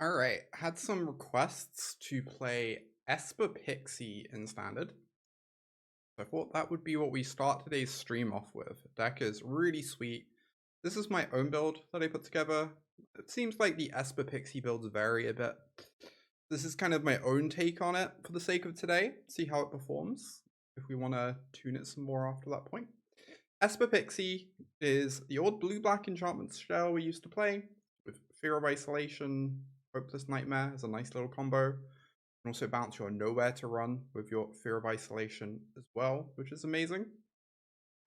Alright, had some requests to play Esper Pixie in Standard. So I thought that would be what we start today's stream off with. The deck is really sweet. This is my own build that I put together. It seems like the Esper Pixie builds vary a bit. This is kind of my own take on it for the sake of today. See how it performs, if we want to tune it some more after that point. Esper Pixie is the old blue-black enchantment shell we used to play with Fear of Isolation, Hopeless Nightmare as a nice little combo. You can also bounce your Nowhere to Run with your Fear of Isolation as well, which is amazing.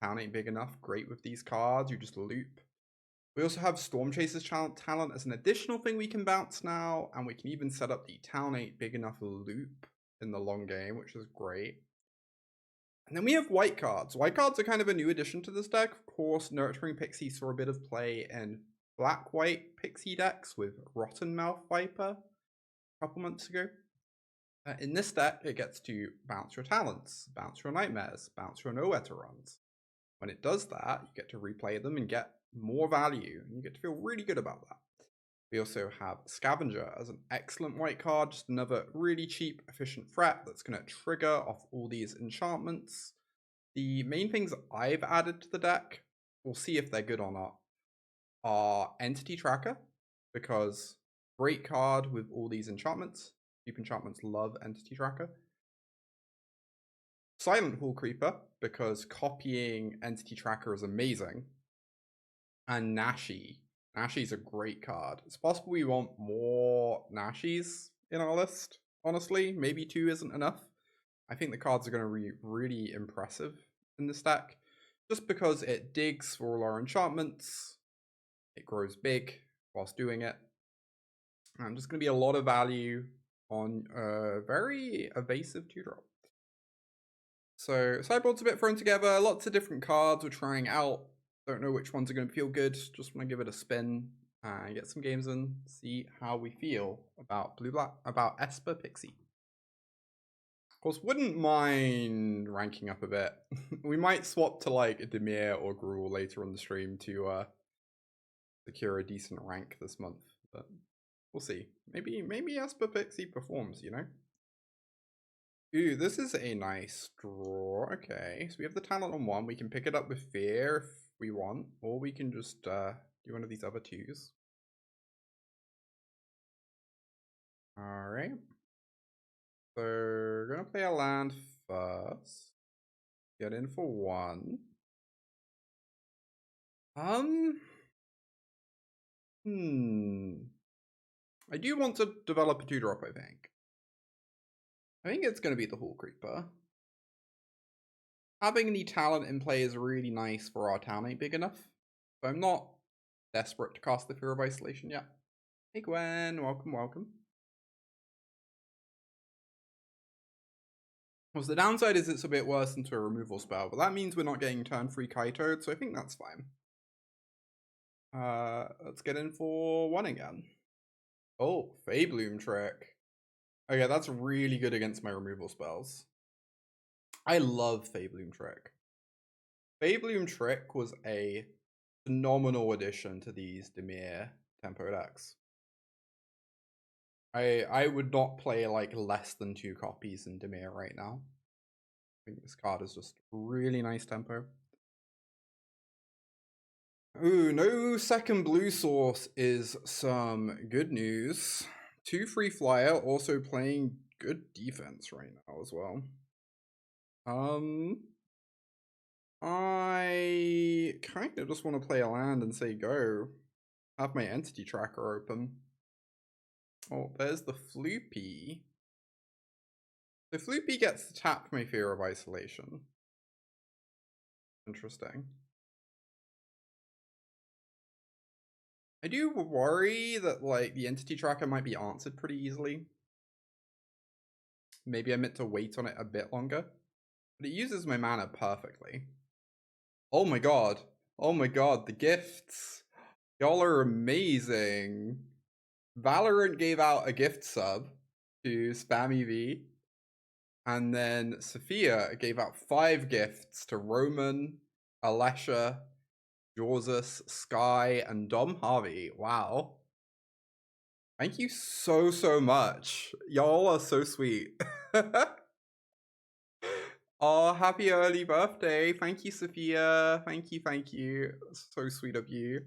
Town ain't big enough, great with these cards, you just loop. We also have Stormchaser's talent as an additional thing we can bounce now, and we can even set up the Town ain't big enough loop in the long game, which is great. And then we have white cards. White cards are kind of a new addition to this deck. Of course, Nurturing Pixie saw a bit of play in black-white Pixie decks with Rotten Mouth Viper a couple months ago. In this deck, it gets to bounce your talents, bounce your nightmares, bounce your nowhere to runs. When it does that, you get to replay them and get more value, and you get to feel really good about that. We also have Scavenger as an excellent white card, just another really cheap, efficient threat that's going to trigger off all these enchantments. The main things I've added to the deck, we'll see if they're good or not, are Entity Tracker, because great card with all these enchantments. Cheap enchantments love Entity Tracker. Silent Hallcreeper, because copying Entity Tracker is amazing. And Nashi. Nashi's a great card. It's possible we want more Nashis in our list, honestly. Maybe 2 isn't enough. I think the cards are going to be really impressive in this deck, just because it digs for all our enchantments. It grows big whilst doing it. And there's going to be a lot of value on a very evasive 2-drop. So sideboard's a bit thrown together. Lots of different cards we're trying out. Don't know which ones are going to feel good. Just want to give it a spin and get some games in. See how we feel about about Esper Pixie. Of course, wouldn't mind ranking up a bit. We might swap to like a Dimir or Gruul later on the stream to secure a decent rank this month, but we'll see. Maybe Esper Pixie performs, you know? Ooh, this is a nice draw. Okay, so we have the talent on 1. We can pick it up with Fear if we want, or we can just do one of these other 2s. Alright. So we're gonna play a land first. Get in for 1. I do want to develop a 2-drop, I think. I think it's going to be the Hallcreeper. Having the talent in play is really nice for our town ain't big enough. So I'm not desperate to cast the Fear of Isolation yet. Hey Gwen, welcome, welcome. Well, the downside is it's a bit worse into a removal spell, but that means we're not getting turn 3 Kaito, so I think that's fine. Let's get in for 1 again. Oh, Feybloom Trick. Okay, that's really good against my removal spells. I love Feybloom Trick. Feybloom Trick was a phenomenal addition to these Dimir tempo decks. I would not play like less than 2 copies in Dimir right now. I think this card is just really nice tempo. Ooh, no second blue source is some good news. 2 free flyer, also playing good defense right now as well. I kind of just want to play a land and say go. Have my entity tracker open. Oh, there's the Floopy. The Floopy gets to tap my Fear of Isolation. Interesting. I do worry that like the entity tracker might be answered pretty easily. Maybe I meant to wait on it a bit longer. But it uses my mana perfectly. Oh my god. Oh my god, the gifts. Y'all are amazing. Valorant gave out a gift sub to Spammy V. And then Sophia gave out 5 gifts to Roman, Alesha, Jorzus, Sky, and Dom Harvey. Wow. Thank you so much. Y'all are so sweet. Oh, happy early birthday. Thank you, Sophia. Thank you. So sweet of you.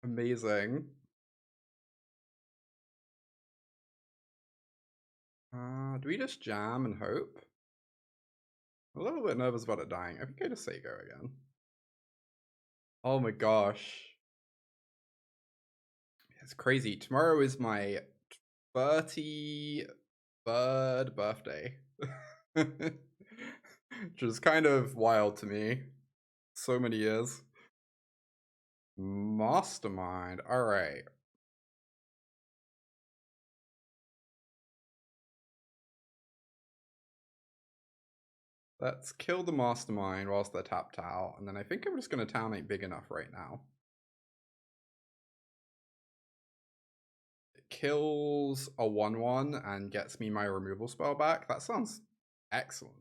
Amazing. Do we just jam and hope? I'm a little bit nervous about it dying. I think I just say go again. Oh my gosh. It's crazy. Tomorrow is my 33rd birthday. Which is kind of wild to me. So many years. Mastermind. Alright. Let's kill the Mastermind whilst they're tapped out. And then I think I'm just going to town ain't big enough right now. It kills a 1/1 and gets me my removal spell back. That sounds excellent.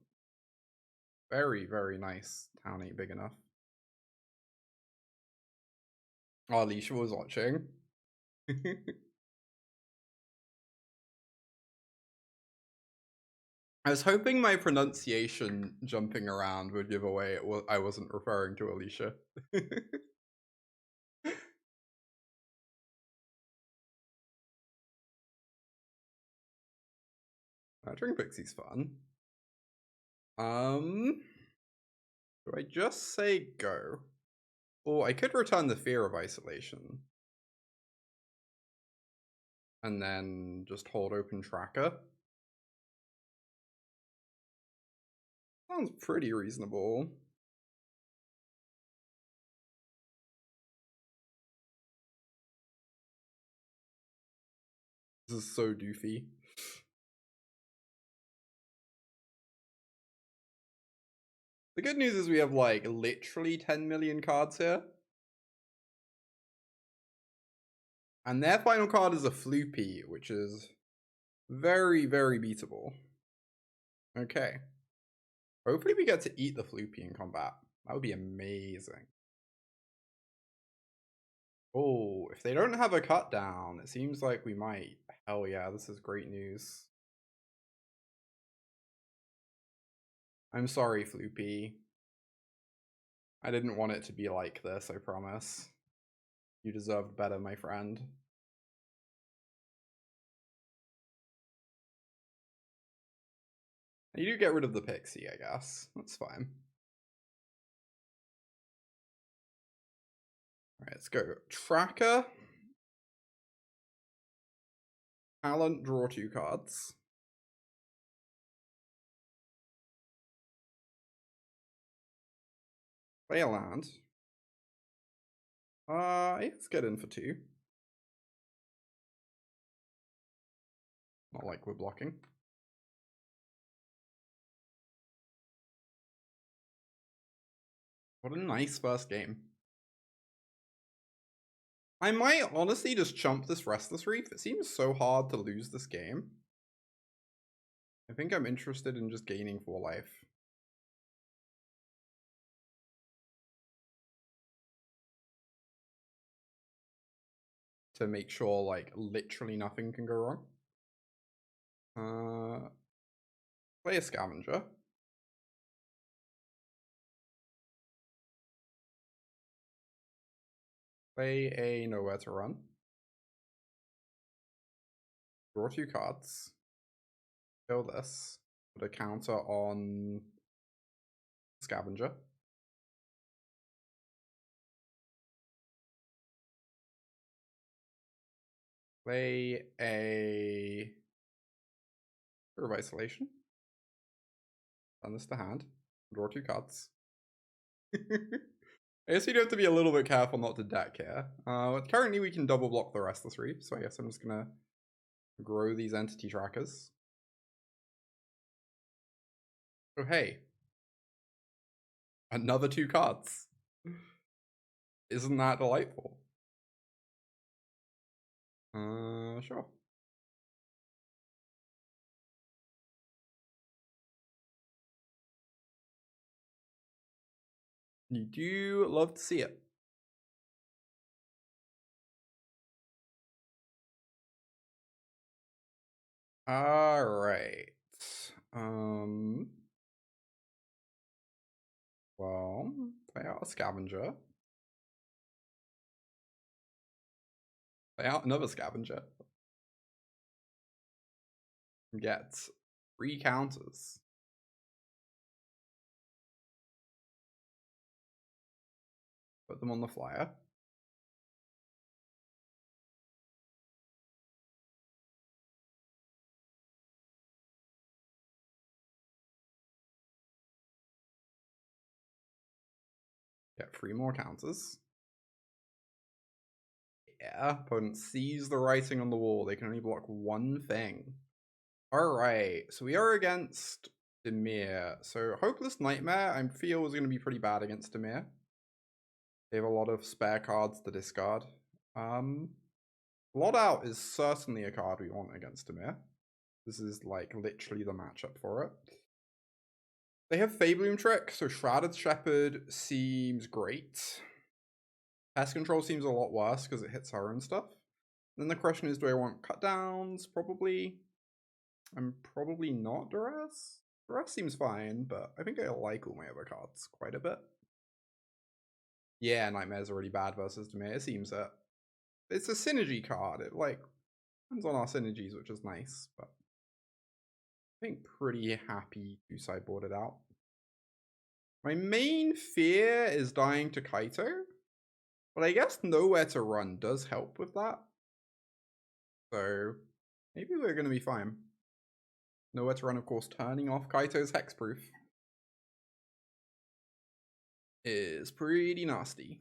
Very, very nice. Town ain't big enough. Oh, Alicia was watching. I was hoping my pronunciation jumping around would give away I wasn't referring to Alicia. Nurturing Pixie's fun. Do I just say go? Or I could return the Fear of Isolation. And then just hold open tracker. Sounds pretty reasonable. This is so doofy. The good news is we have like literally 10 million cards here. And their final card is a Floopy, which is very, very beatable. Okay. Hopefully we get to eat the Floopy in combat. That would be amazing. Oh, if they don't have a cut down, it seems like we might. Hell yeah, this is great news. I'm sorry, Floopy. I didn't want it to be like this, I promise. You deserved better, my friend. You do get rid of the Pixie, I guess. That's fine. Alright, let's go. Tracker. Talent, draw 2 cards. Play a land. Let's get in for 2. Not like we're blocking. What a nice first game. I might honestly just chump this Restless Reef. It seems so hard to lose this game. I think I'm interested in just gaining 4 life. To make sure, like, literally nothing can go wrong. Play a Scavenger. Play a Nowhere to Run. Draw 2 cards. Kill this. Put a counter on Scavenger. Play a Fear of Isolation. Send this to hand. Draw 2 cards. I guess you do have to be a little bit careful not to deck here. Currently we can double block the Restless Reef, so I guess I'm just gonna grow these entity trackers. Oh hey. Another 2 cards. Isn't that delightful? Sure. You do love to see it. Alright. Well, play out a scavenger. Play out another scavenger. Get 3 counters. Put them on the flyer. Get 3 more counters. Yeah, opponent sees the writing on the wall. They can only block 1 thing. Alright, so we are against Dimir. So Hopeless Nightmare, I feel, is going to be pretty bad against Dimir. They have a lot of spare cards to discard. Blot Out is certainly a card we want against Dimir. This is like literally the matchup for it. They have Fabloom Trick, so Shrouded Shepherd seems great. Pest Control seems a lot worse because it hits her own stuff. Then the question is, do I want cut downs? Probably. I'm probably not Duress. Duress seems fine, but I think I like all my other cards quite a bit. Yeah, Nightmare's already bad versus Dimir, it seems it. It's a synergy card. It like depends on our synergies, which is nice, but I think pretty happy to sideboard it out. My main fear is dying to Kaito, but I guess Nowhere to Run does help with that. So maybe we're going to be fine. Nowhere to Run, of course, turning off Kaito's Hexproof is pretty nasty.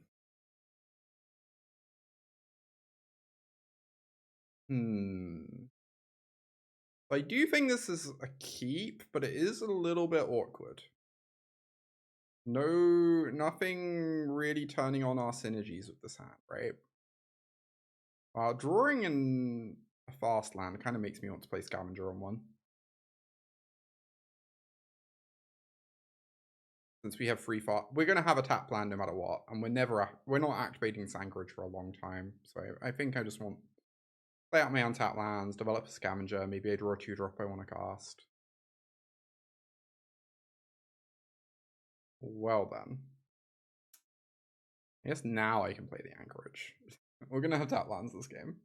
I do think this is a keep, but it is a little bit awkward. Nothing really turning on our synergies with this hand, right? Drawing in a fast land kind of makes me want to play Scavenger on one. Since we have free fart, we're going to have a tap land no matter what, and we're not activating Anchorage for a long time. So I think I just want to play out my untapped lands, develop a Scavenger, maybe I draw a 2-drop I want to cast. Well then. I guess now I can play the Anchorage. We're going to have tap lands this game.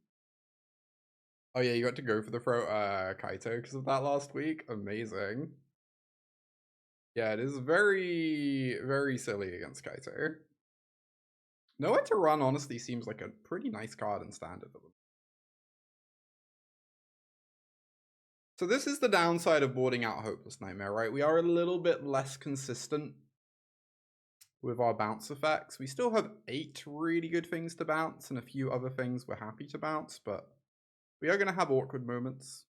Oh yeah, you got to go for the Kaito because of that last week. Amazing. Yeah, it is very, very silly against Kaito. Nowhere to Run honestly seems like a pretty nice card in Standard. So this is the downside of boarding out Hopeless Nightmare, right? We are a little bit less consistent with our bounce effects. We still have 8 really good things to bounce and a few other things we're happy to bounce, but we are going to have awkward moments.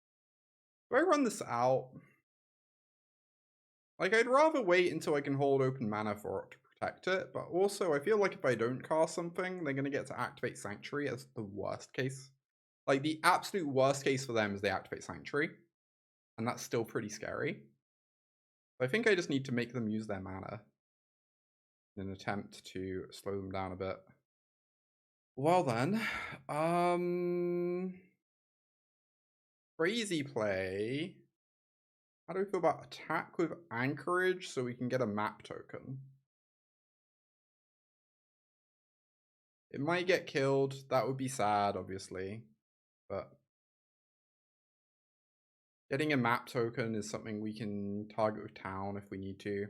Do I run this out? Like, I'd rather wait until I can hold open mana for it to protect it, but also I feel like if I don't cast something, they're going to get to activate Sanctuary as the worst case. Like, the absolute worst case for them is they activate Sanctuary, and that's still pretty scary. I think I just need to make them use their mana in an attempt to slow them down a bit. Well then, crazy play. How do we feel about attack with Anchorage so we can get a map token? It might get killed. That would be sad, obviously, but getting a map token is something we can target with town if we need to.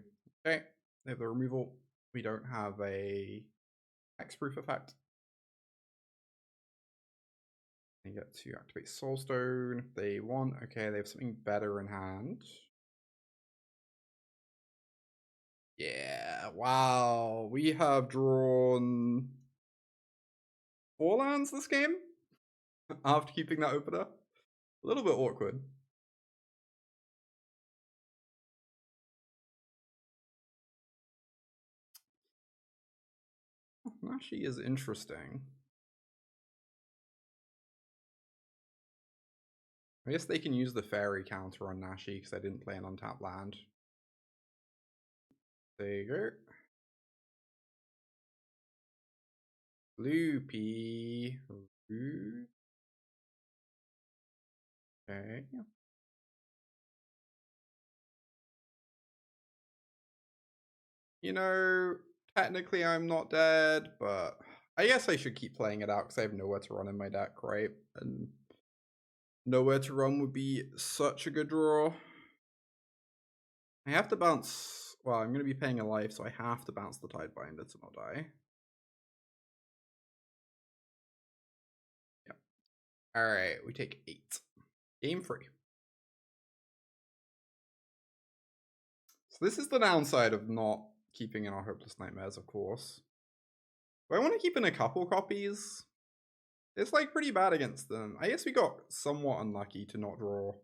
Okay, they have the removal. We don't have a hexproof effect. They get to activate Soulstone if they want. Okay, they have something better in hand. Yeah, wow. We have drawn 4 lands this game after keeping that opener. A little bit awkward. Nashi is interesting. I guess they can use the fairy counter on Nashi because I didn't play an untapped land. There you go. Loopy. Okay. You know, technically I'm not dead, but I guess I should keep playing it out because I have nowhere to run in my deck, right? And nowhere to run would be such a good draw. I have to bounce. Well, I'm going to be paying a life, so I have to bounce the Tidebinder to not die. Yep. Alright, we take 8. Game 3. So this is the downside of not keeping in our Hopeless Nightmares, of course. Do I want to keep in a couple copies? It's like pretty bad against them. I guess we got somewhat unlucky to not draw,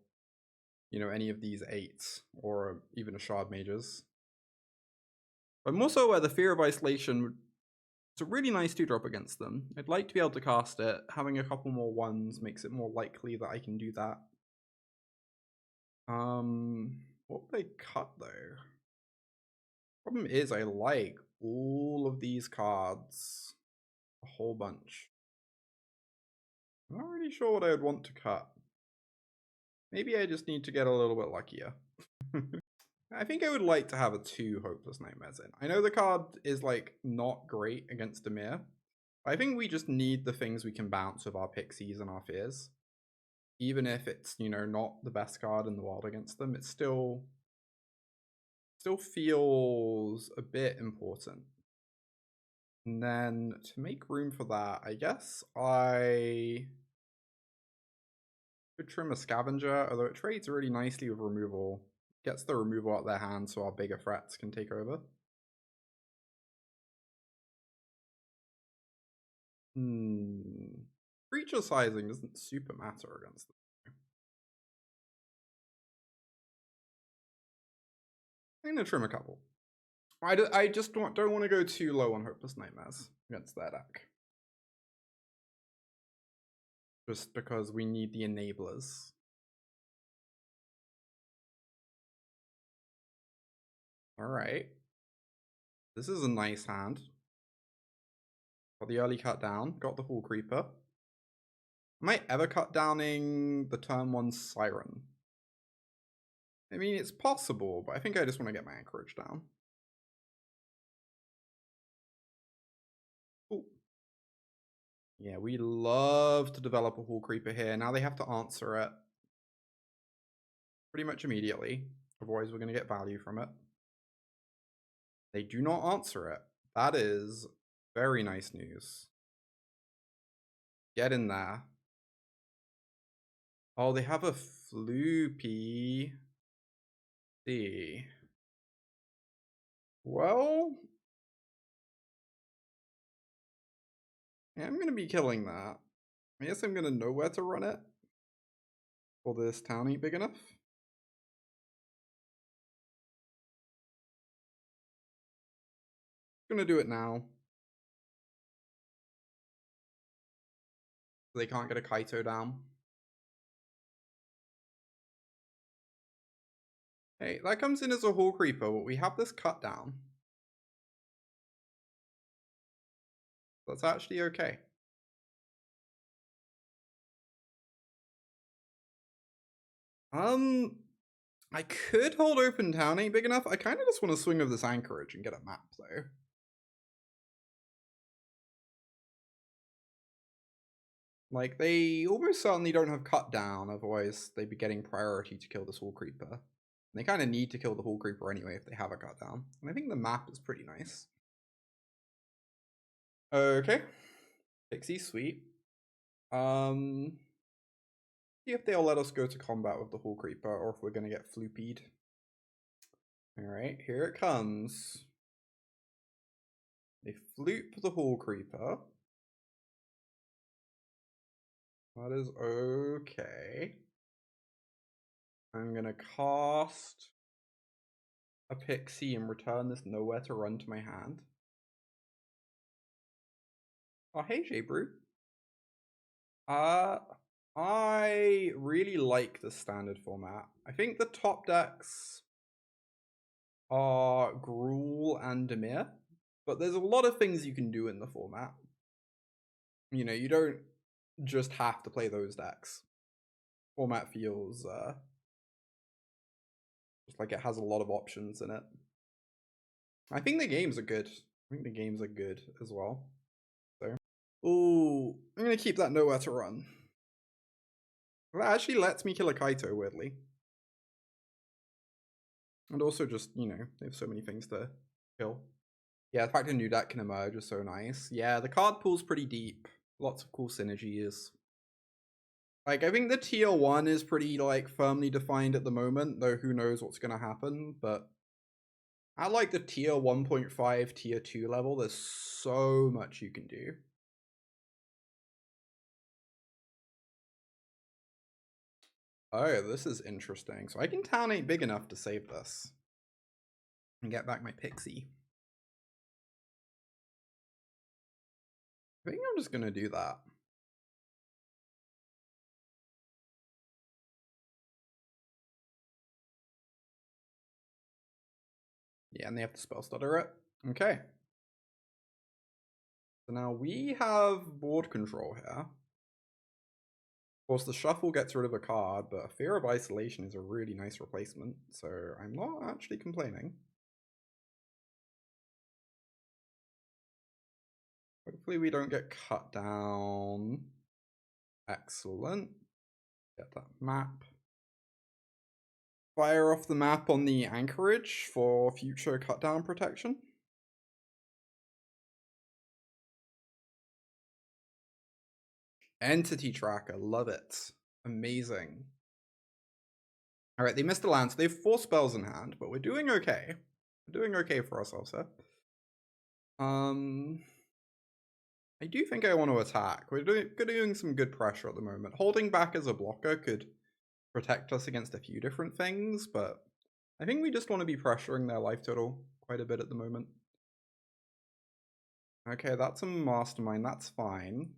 you know, any of these 8s or even a Shardmages. But I'm also aware the Fear of Isolation, it's a really nice 2-drop against them. I'd like to be able to cast it. Having a couple more 1s makes it more likely that I can do that. What would I cut though? Problem is I like all of these cards. A whole bunch. I'm not really sure what I would want to cut. Maybe I just need to get a little bit luckier. I think I would like to have a 2 Hopeless Nightmares in. I know the card is like not great against Dimir. I think we just need the things we can bounce with our Pixies and our Fears. Even if it's, you know, not the best card in the world against them, it still feels a bit important. And then to make room for that, I guess I could trim a Scavenger, although it trades really nicely with removal. Gets the removal out of their hand so our bigger threats can take over. Creature sizing doesn't super matter against them. I'm gonna trim a couple. I just don't want to go too low on Hopeless Nightmares against their deck. Just because we need the enablers. Alright. This is a nice hand. Got the early cut down, got the Hallcreeper. Am I ever cut downing the turn 1 Siren? I mean, it's possible, but I think I just want to get my Anchorage down. Ooh. Yeah, we love to develop a Hallcreeper here. Now they have to answer it pretty much immediately. Otherwise, we're going to get value from it. They do not answer it. That is very nice news. Get in there. Oh, they have a Floopy. See. Well, yeah, I'm going to be killing that. I guess I'm going to know where to run it. Will this town ain't big enough? I'm going to do it now. They can't get a Kaito down. Hey, that comes in as a Hallcreeper, but we have this cut down. That's actually okay. I could hold open town ain't big enough. I kind of just want to swing with this Anchorage and get a map though. Like, they almost certainly don't have cut down, otherwise they'd be getting priority to kill this Hallcreeper. And they kind of need to kill the Hallcreeper anyway if they have a cut down. And I think the map is pretty nice. Okay. Pixie, sweet. See if they'll let us go to combat with the Hallcreeper or if we're going to get floopied. Alright, here it comes. They floop the Hallcreeper. That is okay. I'm gonna cast a Pixie and return this nowhere to run to my hand. Oh, hey, J-Brew. I really like the standard format. I think the top decks are Gruul and Dimir, but there's a lot of things you can do in the format. You know, you don't just have to play those decks. Format feels just like it has a lot of options in it. I think the games are good. I think the games are good as well. So, ooh, I'm gonna keep that nowhere to run. That actually lets me kill a Kaito, weirdly. And also just, you know, they have so many things to kill. Yeah, the fact a new deck can emerge is so nice. Yeah, the card pool's pretty deep. Lots of cool synergies. Like, I think the tier 1 is pretty, like, firmly defined at the moment, though who knows what's gonna happen, but at, like, the tier 1.5, tier 2 level, there's so much you can do. Oh, this is interesting. So I can town 8 big enough to save this. And get back my Pixie. I think I'm just gonna do that. Yeah, and they have to spell stutter it. Okay. So now we have board control here. Of course, the shuffle gets rid of a card, but Fear of Isolation is a really nice replacement, so I'm not actually complaining. Hopefully we don't get cut down. Excellent. Get that map. Fire off the map on the Anchorage for future cut down protection. Entity Tracker, love it. Amazing. Alright, they missed a land, so they have 4 spells in hand, but we're doing okay. We're doing okay for ourselves here. I do think I want to attack. We're doing some good pressure at the moment. Holding back as a blocker could protect us against a few different things, but I think we just want to be pressuring their life total quite a bit at the moment. Okay, that's a mastermind. That's fine.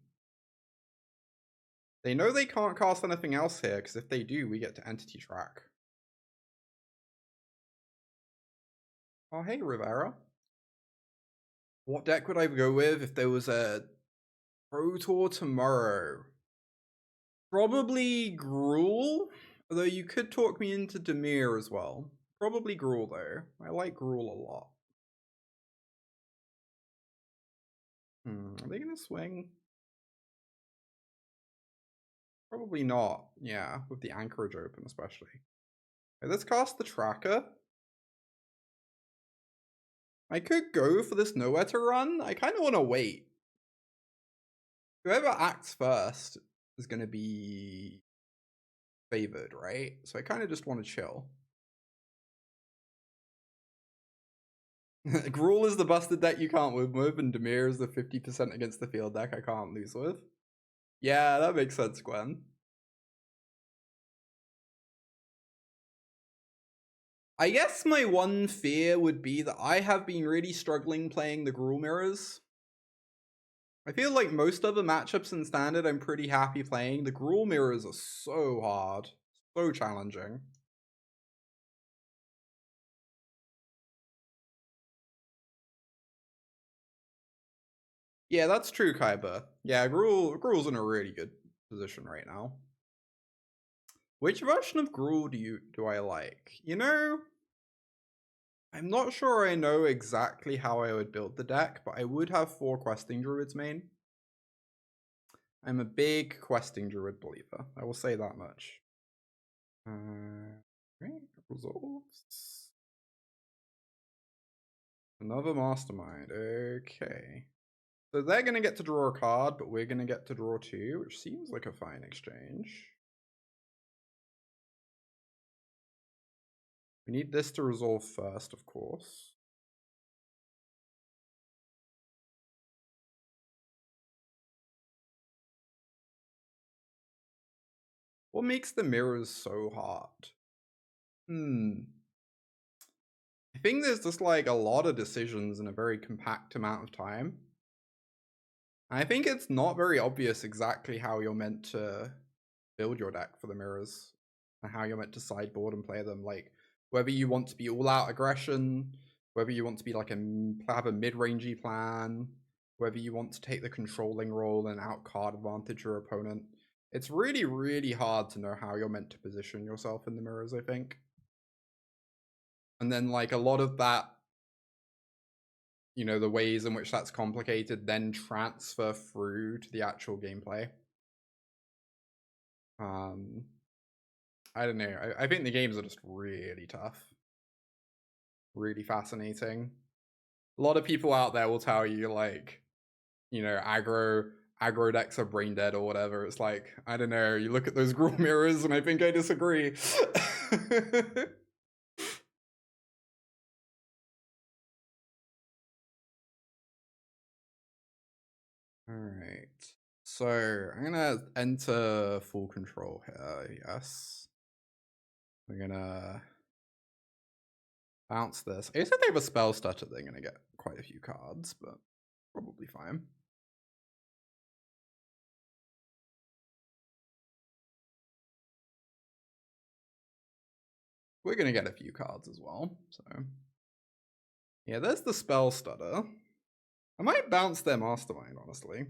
They know they can't cast anything else here, because if they do, we get to Entity Track. Oh, hey, Rivera. What deck would I go with if there was a Pro Tour tomorrow? Probably Gruul, although you could talk me into Dimir as well. Probably Gruul, though. I like Gruul a lot. Are they going to swing? Probably not. Yeah, with the Anchorage open especially. Okay, let's cast the Tracker. I could go for this nowhere to run. I kind of want to wait. Whoever acts first is going to be favored, right? So I kind of just want to chill. Gruul is the busted deck you can't win with, and Dimir is the 50% against the field deck I can't lose with. Yeah, that makes sense, Gwen. I guess my one fear would be that I have been really struggling playing the Gruul mirrors. I feel like most other matchups in Standard I'm pretty happy playing. The Gruul mirrors are so hard, so challenging. Yeah, that's true, Kaiba. Yeah, Gruul's in a really good position right now. Which version of Gruul do I like? You know, I'm not sure I know exactly how I would build the deck, but I would have 4 Questing Druids main. I'm a big Questing Druid believer. I will say that much. Right, resolves. Another Mastermind. Okay. So they're going to get to draw a card, but we're going to get to draw 2, which seems like a fine exchange. We need this to resolve first, of course. What makes the mirrors so hard? I think there's just like a lot of decisions in a very compact amount of time. I think it's not very obvious exactly how you're meant to build your deck for the mirrors and how you're meant to sideboard and play them. Like whether you want to be all out aggression, whether you want to be like have a mid-rangey plan, whether you want to take the controlling role and out card advantage your opponent. It's really, really hard to know how you're meant to position yourself in the mirrors, I think. And then like a lot of that you know, the ways in which that's complicated then transfer through to the actual gameplay. I don't know. I think the games are just really tough. Really fascinating. A lot of people out there will tell you, like, you know, aggro decks are brain dead or whatever. It's like, I don't know, you look at those Gruul mirrors and I think I disagree. Alright. So I'm gonna enter full control here, yes. We're gonna bounce this. I guess if they have a spell stutter, they're gonna get quite a few cards, but probably fine. We're gonna get a few cards as well, so. Yeah, there's the spell stutter. I might bounce their mastermind, honestly.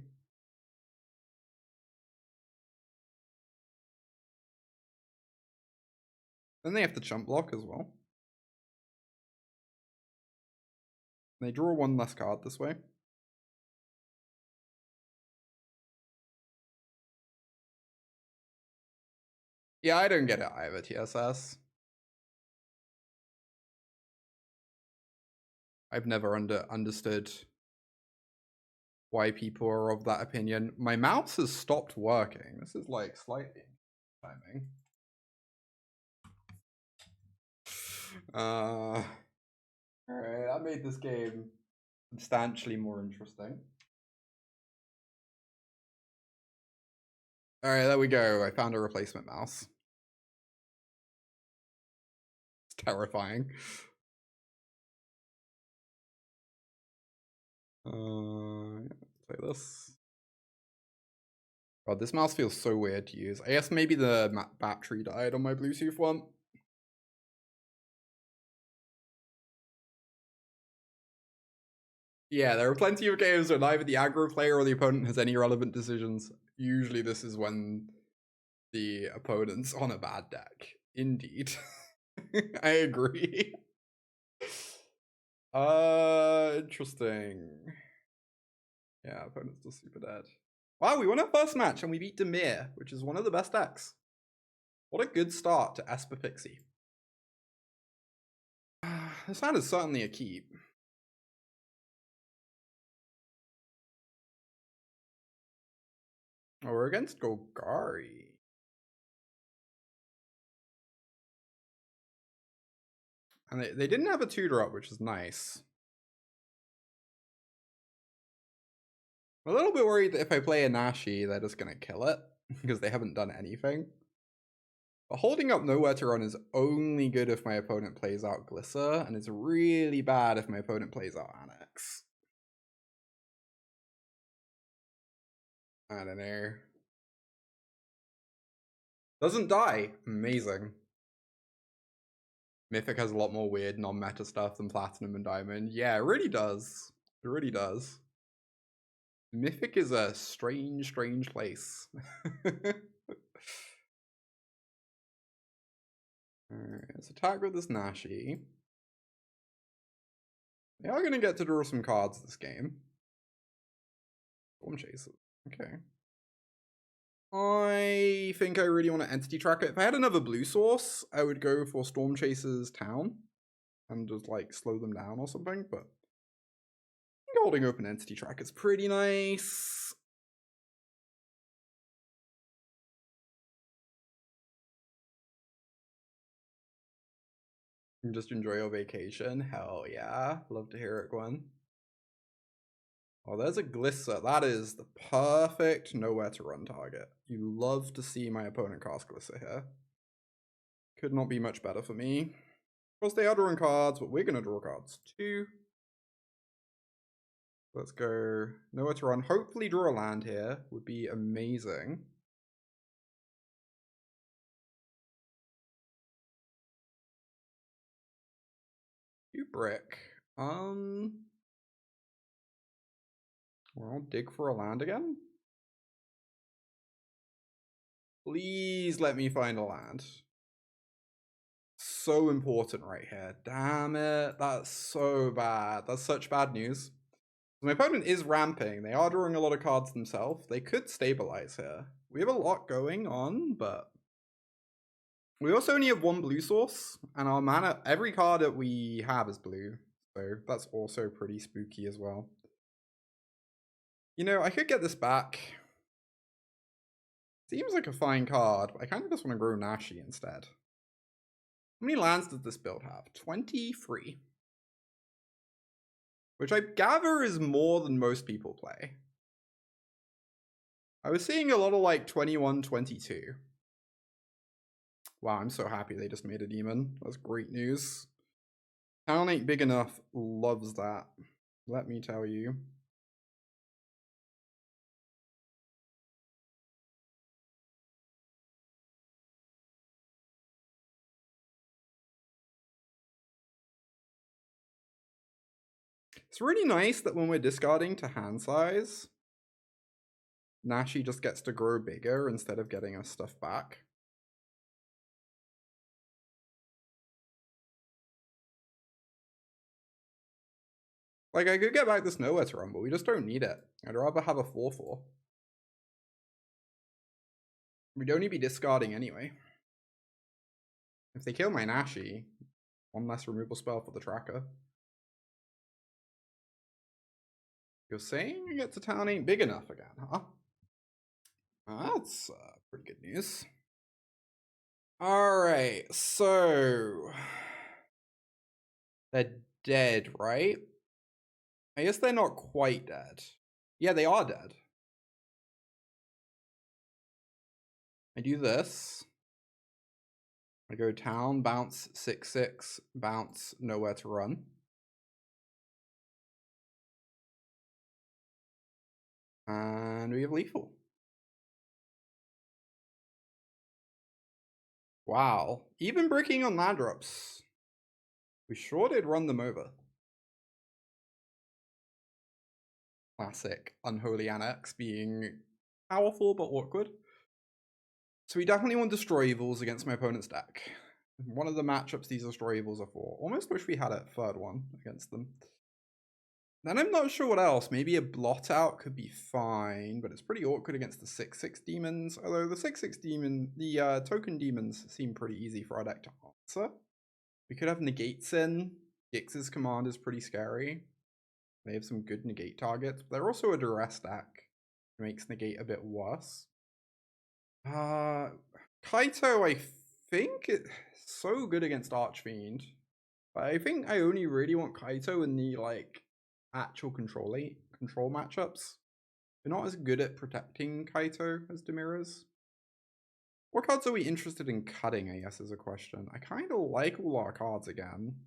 Then they have to chump block as well. They draw one less card this way. Yeah, I don't get it either, TSS. I've never understood why people are of that opinion. My mouse has stopped working. This is like slightly timing. Alright, that made this game substantially more interesting. Alright, there we go. I found a replacement mouse. It's terrifying. Play this. God, this mouse feels so weird to use. I guess maybe the battery died on my Bluetooth one. Yeah, there are plenty of games where neither the aggro player or the opponent has any relevant decisions. Usually this is when the opponent's on a bad deck. Indeed. I agree. Interesting. Yeah, opponent's still super dead. Wow, we won our first match and we beat Dimir, which is one of the best decks. What a good start to Esper Pixie. This hand is certainly a keep. Oh, we're against Golgari. And they didn't have a 2-drop, which is nice. I'm a little bit worried that if I play a Nashi, they're just going to kill it, because they haven't done anything. But holding up Nowhere to Run is only good if my opponent plays out Glisser, and it's really bad if my opponent plays out Annex. I don't know. Doesn't die. Amazing. Mythic has a lot more weird non-meta stuff than Platinum and Diamond. Yeah, it really does. It really does. Mythic is a strange, strange place. Alright, let's attack with this Nashi. They are going to get to draw some cards this game. Stormchaser. Okay. I think I really want to entity track it. If I had another blue source, I would go for Stormchaser's town and just like slow them down or something, but I think holding open entity track is pretty nice. And just enjoy your vacation. Hell yeah. Love to hear it, Gwen. Oh, there's a Glisser. That is the perfect Nowhere to Run target. You love to see my opponent cast Glisser here. Could not be much better for me. Of course, they are drawing cards, but we're going to draw cards too. Let's go Nowhere to Run. Hopefully draw a land here. Would be amazing. You brick. Well, dig for a land again. Please let me find a land. so important right here. Damn it. That's so bad. That's such bad news. My opponent is ramping. They are drawing a lot of cards themselves. They could stabilize here. We have a lot going on, but we also only have one blue source, and our mana, every card that we have is blue. So that's also pretty spooky as well. You know, I could get this back. Seems like a fine card, but I kind of just want to grow Nashi instead. How many lands does this build have? 23. Which I gather is more than most people play. I was seeing a lot of like 21, 22. Wow, I'm so happy they just made a demon. That's great news. Town ain't big enough loves that. Let me tell you. It's really nice that when we're discarding to hand size, Nashi just gets to grow bigger instead of getting us stuff back. Like, I could get back this Nowhere to Run, but we just don't need it. I'd rather have a 4/4. We'd only be discarding anyway. If they kill my Nashi, one less removal spell for the tracker. You're saying you get to town ain't big enough again, huh? That's pretty good news. Alright, so... They're dead, right? I guess they're not quite dead. Yeah, they are dead. I do this. I go town, bounce, 6/6, bounce, Nowhere to Run. And we have lethal. Wow. Even bricking on land drops. We sure did run them over. Classic Unholy Annex being powerful but awkward. So we definitely want Destroy Evils against my opponent's deck. One of the matchups these Destroy Evils are for. Almost wish we had a third one against them. Then I'm not sure what else. Maybe a Blot Out could be fine, but it's pretty awkward against the 6/6 demons. Although the 6/6 demon, the token demons seem pretty easy for our deck to answer. We could have Negates in. Gix's command is pretty scary. They have some good Negate targets, but they're also a Duress deck. It makes Negate a bit worse. Kaito, I think it's so good against Archfiend. But I think I only really want Kaito in the like actual control matchups. They're not as good at protecting Kaito as Dimir is. What cards are we interested in cutting, I guess, is a question. I kind of like all our cards again.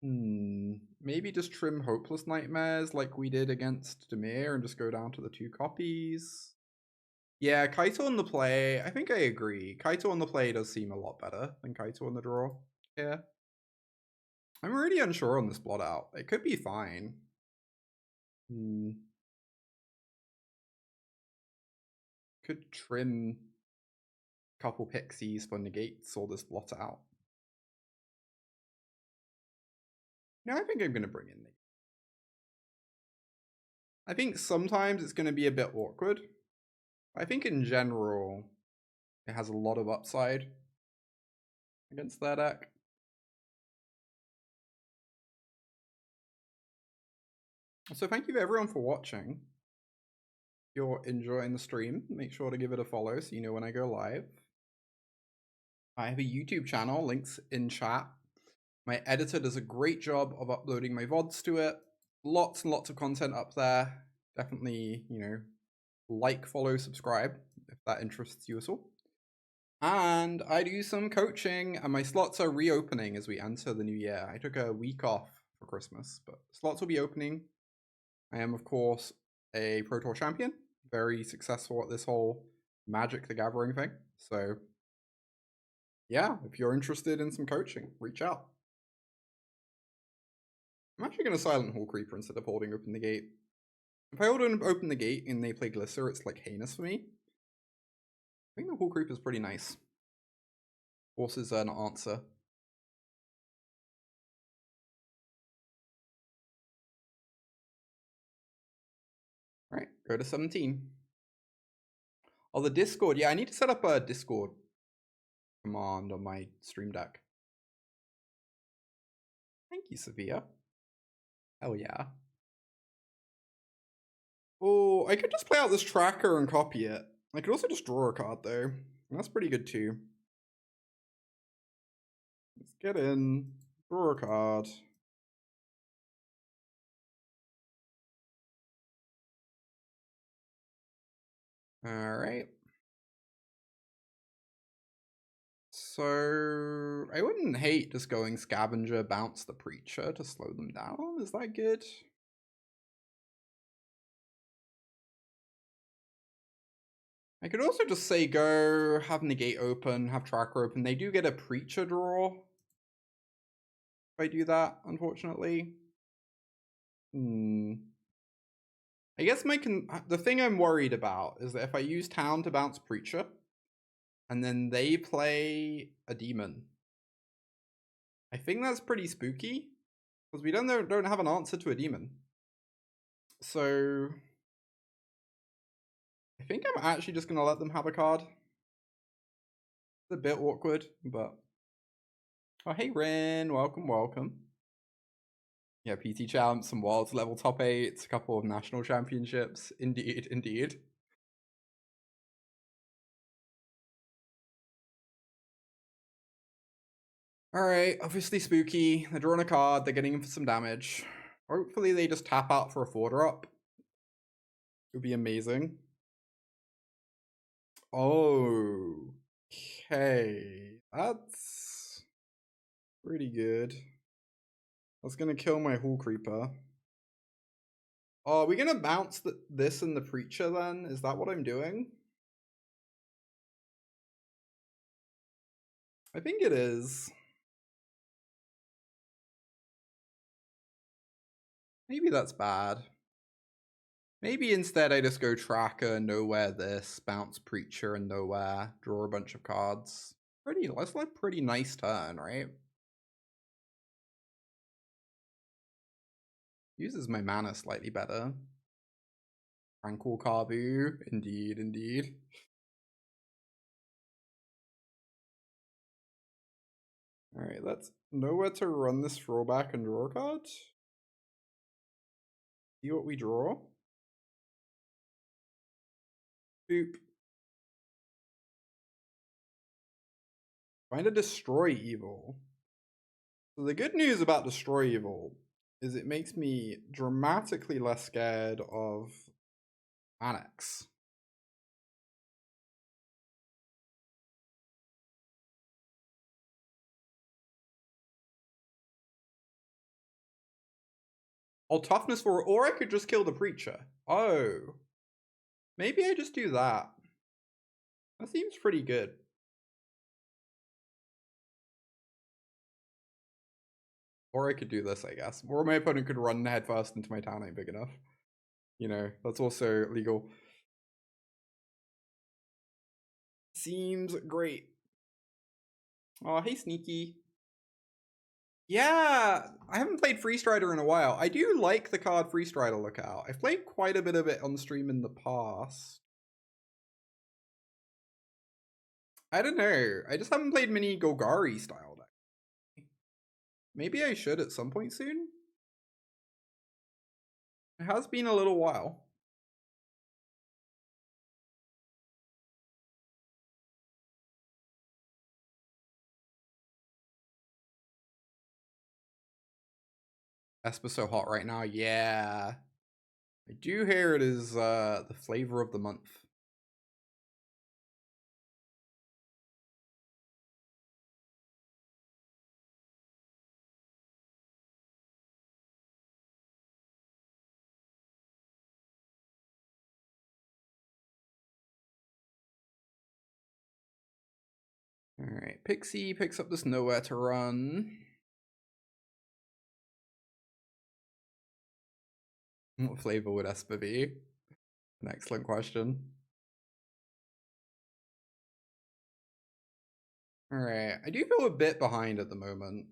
Maybe just trim Hopeless Nightmares like we did against Dimir and just go down to the 2 copies. Yeah, Kaito on the play, I think I agree. Kaito on the play does seem a lot better than Kaito on the draw. Yeah. I'm really unsure on this Blot Out. It could be fine. Could trim a couple pixies for Negates or this Blot Out. No, I think I'm going to bring in Negate. I think sometimes it's going to be a bit awkward. I think in general, it has a lot of upside against their deck. So thank you everyone for watching. If you're enjoying the stream, make sure to give it a follow so you know when I go live. I have a YouTube channel, links in chat. My editor does a great job of uploading my VODs to it. Lots and lots of content up there. Definitely, you know, like, follow, subscribe if that interests you at all. And I do some coaching, and my slots are reopening as we enter the new year. I took a week off for Christmas, but slots will be opening. I am, of course, a Pro Tour champion, very successful at this whole Magic the Gathering thing. So, yeah, if you're interested in some coaching, reach out. I'm actually going to Silent Hallcreeper instead of holding open the gate. If I hold open the gate and they play Glisser, it's like heinous for me. I think the Hallcreeper is pretty nice. Forces an answer. Go to 17. Oh, the Discord. Yeah, I need to set up a Discord command on my stream deck. Thank you, Sevilla. Hell yeah. Oh, I could just play out this tracker and copy it. I could also just draw a card though. That's pretty good too. Let's get in, draw a card. Alright. So, I wouldn't hate just going Scavenger, bounce the Preacher to slow them down. Is that good? I could also just say go, have Negate open, have Tracker open. They do get a Preacher draw if I do that, unfortunately. I guess the thing I'm worried about is that if I use Town to bounce Preacher, and then they play a Demon, I think that's pretty spooky, because we don't have an answer to a Demon. So I think I'm actually just gonna let them have a card. It's a bit awkward, but oh hey Ren, welcome. Yeah, PT champs, some Worlds level top 8s, a couple of national championships. Indeed. Alright, obviously spooky. They're drawing a card, they're getting in for some damage. Hopefully they just tap out for a 4-drop. It would be amazing. Oh, okay. That's pretty good. That's gonna kill my Hallcreeper. Oh, are we gonna bounce this and the Preacher then? Is that what I'm doing? I think it is. Maybe that's bad. Maybe instead I just go Tracker, nowhere this, bounce Preacher and nowhere, draw a bunch of cards. That's like pretty nice turn, right? Uses my mana slightly better. Tranquil Carbu, indeed. Alright, let's know where to run this throwback and draw a card. See what we draw. Boop. Find a Destroy Evil. So the good news about Destroy Evil is it makes me dramatically less scared of Annex. Oh, toughness 4, or I could just kill the Preacher. Oh. Maybe I just do that. That seems pretty good. Or I could do this, I guess. Or my opponent could run headfirst into my town ain't big enough. You know, that's also legal. Seems great. Oh, hey, Sneaky. Yeah, I haven't played Free Strider in a while. I do like the card Free Strider Lookout. I've played quite a bit of it on stream in the past. I don't know. I just haven't played many Golgari style deck. Maybe I should at some point soon. It has been a little while. Esper so hot right now. Yeah. I do hear it is the flavor of the month. Alright, Pixie picks up this nowhere to run. What flavor would Esper be? An excellent question. Alright, I do feel a bit behind at the moment.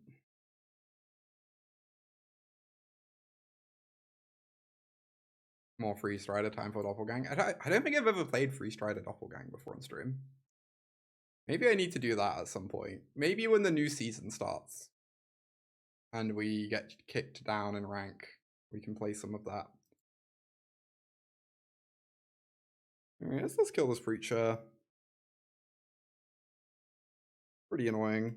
More Free Strider time for Doppelgang. I don't think I've ever played Free Strider Doppelgang before on stream. Maybe I need to do that at some point. Maybe when the new season starts and we get kicked down in rank, we can play some of that. Alright, let's kill this Preacher. Pretty annoying.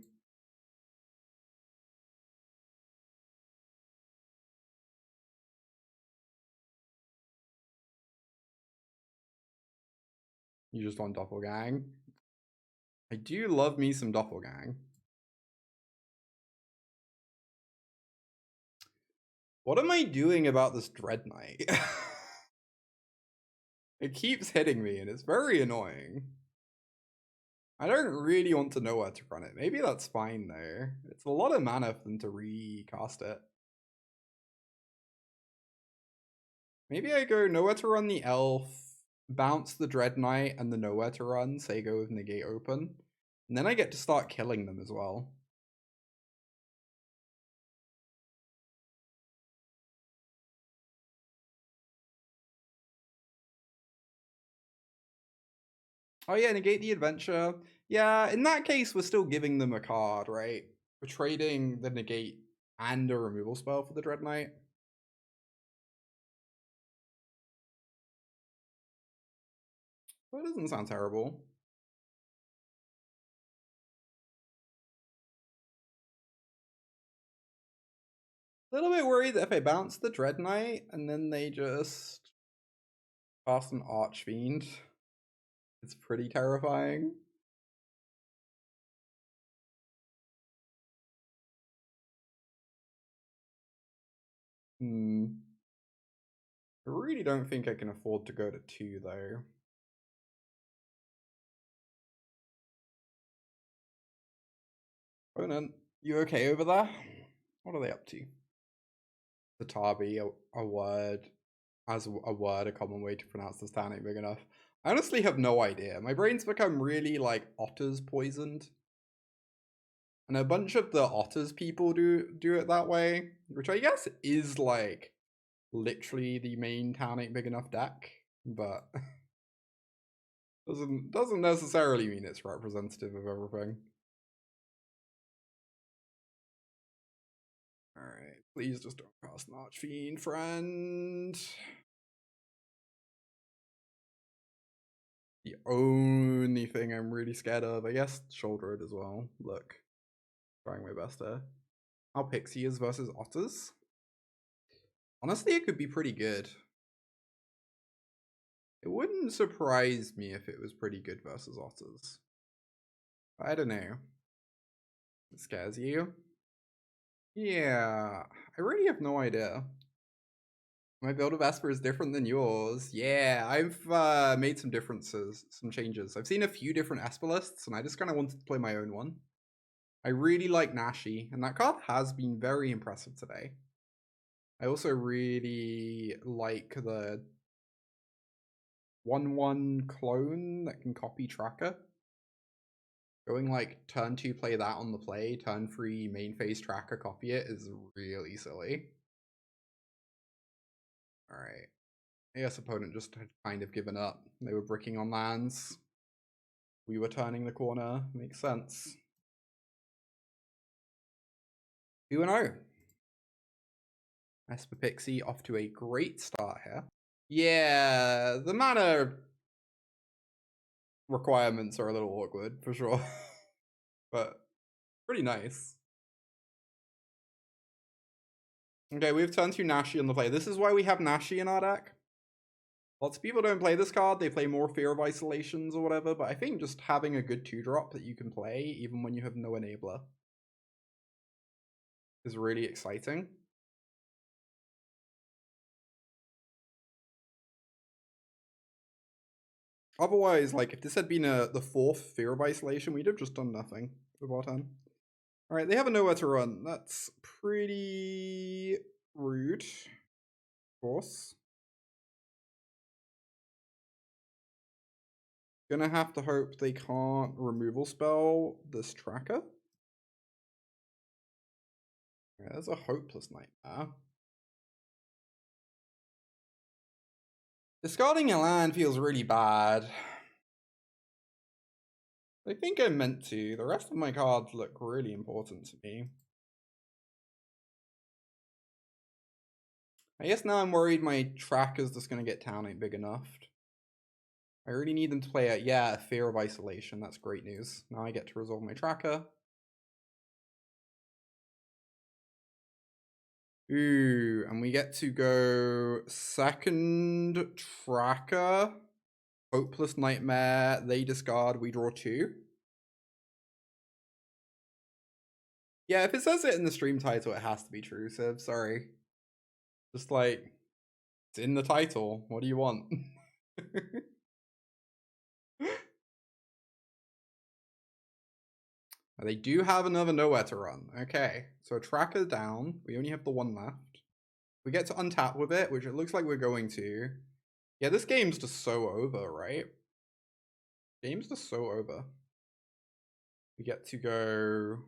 You just want Doppelgang. I do love me some Doppelgang. What am I doing about this Dread Knight? It keeps hitting me and it's very annoying. I don't really want to know where to run it. Maybe that's fine though. It's a lot of mana for them to recast it. Maybe I go nowhere to run the Elf, bounce the Dread Knight and the nowhere to run, say go with Negate open. And then I get to start killing them as well. Oh yeah, negate the adventure. Yeah, in that case, we're still giving them a card, right? We're trading the negate and a removal spell for the Dread Knight. That doesn't sound terrible. A little bit worried that if I bounce the Dread Knight and then they just cast an Archfiend, it's pretty terrifying. I really don't think I can afford to go to 2 though. Opponent, you okay over there? What are they up to? The Tabi, a word, as a word, a common way to pronounce this town ain't big enough. I honestly have no idea. My brain's become really like otters poisoned. And a bunch of the otters people do it that way, which I guess is like literally the main town ain't big enough deck, but doesn't necessarily mean it's representative of everything. Alright, please just don't cast an Archfiend, friend. The only thing I'm really scared of, I guess, Shouldered as well. Look, trying my best there. How Pixie is versus Otters. Honestly, it could be pretty good. It wouldn't surprise me if it was pretty good versus Otters. I don't know. It scares you? Yeah, I really have no idea. My build of Esper is different than yours. Yeah, I've made some differences, some changes. I've seen a few different Esper lists, and I just kind of wanted to play my own one. I really like Nashi, and that card has been very impressive today. I also really like the 1/1 clone that can copy Tracker. Going like turn 2 play that on the play, turn 3 main phase Tracker copy it is really silly. Alright. I guess opponent just had kind of given up. They were bricking on lands. We were turning the corner. Makes sense. 2-0. Esper Pixie off to a great start here. Yeah, the mana requirements are a little awkward for sure. But pretty nice. Okay, we have turn 2 Nashi on the play. This is why we have Nashi in our deck. Lots of people don't play this card. They play more Fear of Isolations or whatever, but I think just having a good 2-drop that you can play even when you have no enabler is really exciting. Otherwise, like, if this had been the 4th Fear of Isolation, we'd have just done nothing with our turn. Alright, they have a nowhere to run. That's pretty rude. Of course. Gonna have to hope they can't removal spell this Tracker. Yeah, there's a hopeless nightmare. Discarding a land feels really bad. I think I'm meant to. The rest of my cards look really important to me. I guess now I'm worried my tracker's just going to get town ain't big enough. I really need them to play a, yeah, Fear of Isolation. That's great news. Now I get to resolve my tracker. Ooh, and we get to go second tracker. Hopeless Nightmare. They discard. We draw 2. Yeah, if it says it in the stream title, it has to be true, Civ. Sorry. Just like, it's in the title. What do you want? They do have another nowhere to run. Okay, so tracker down. We only have the 1 left. We get to untap with it, which it looks like we're going to. Yeah, this game's just so over, right? Game's just so over. We get to go...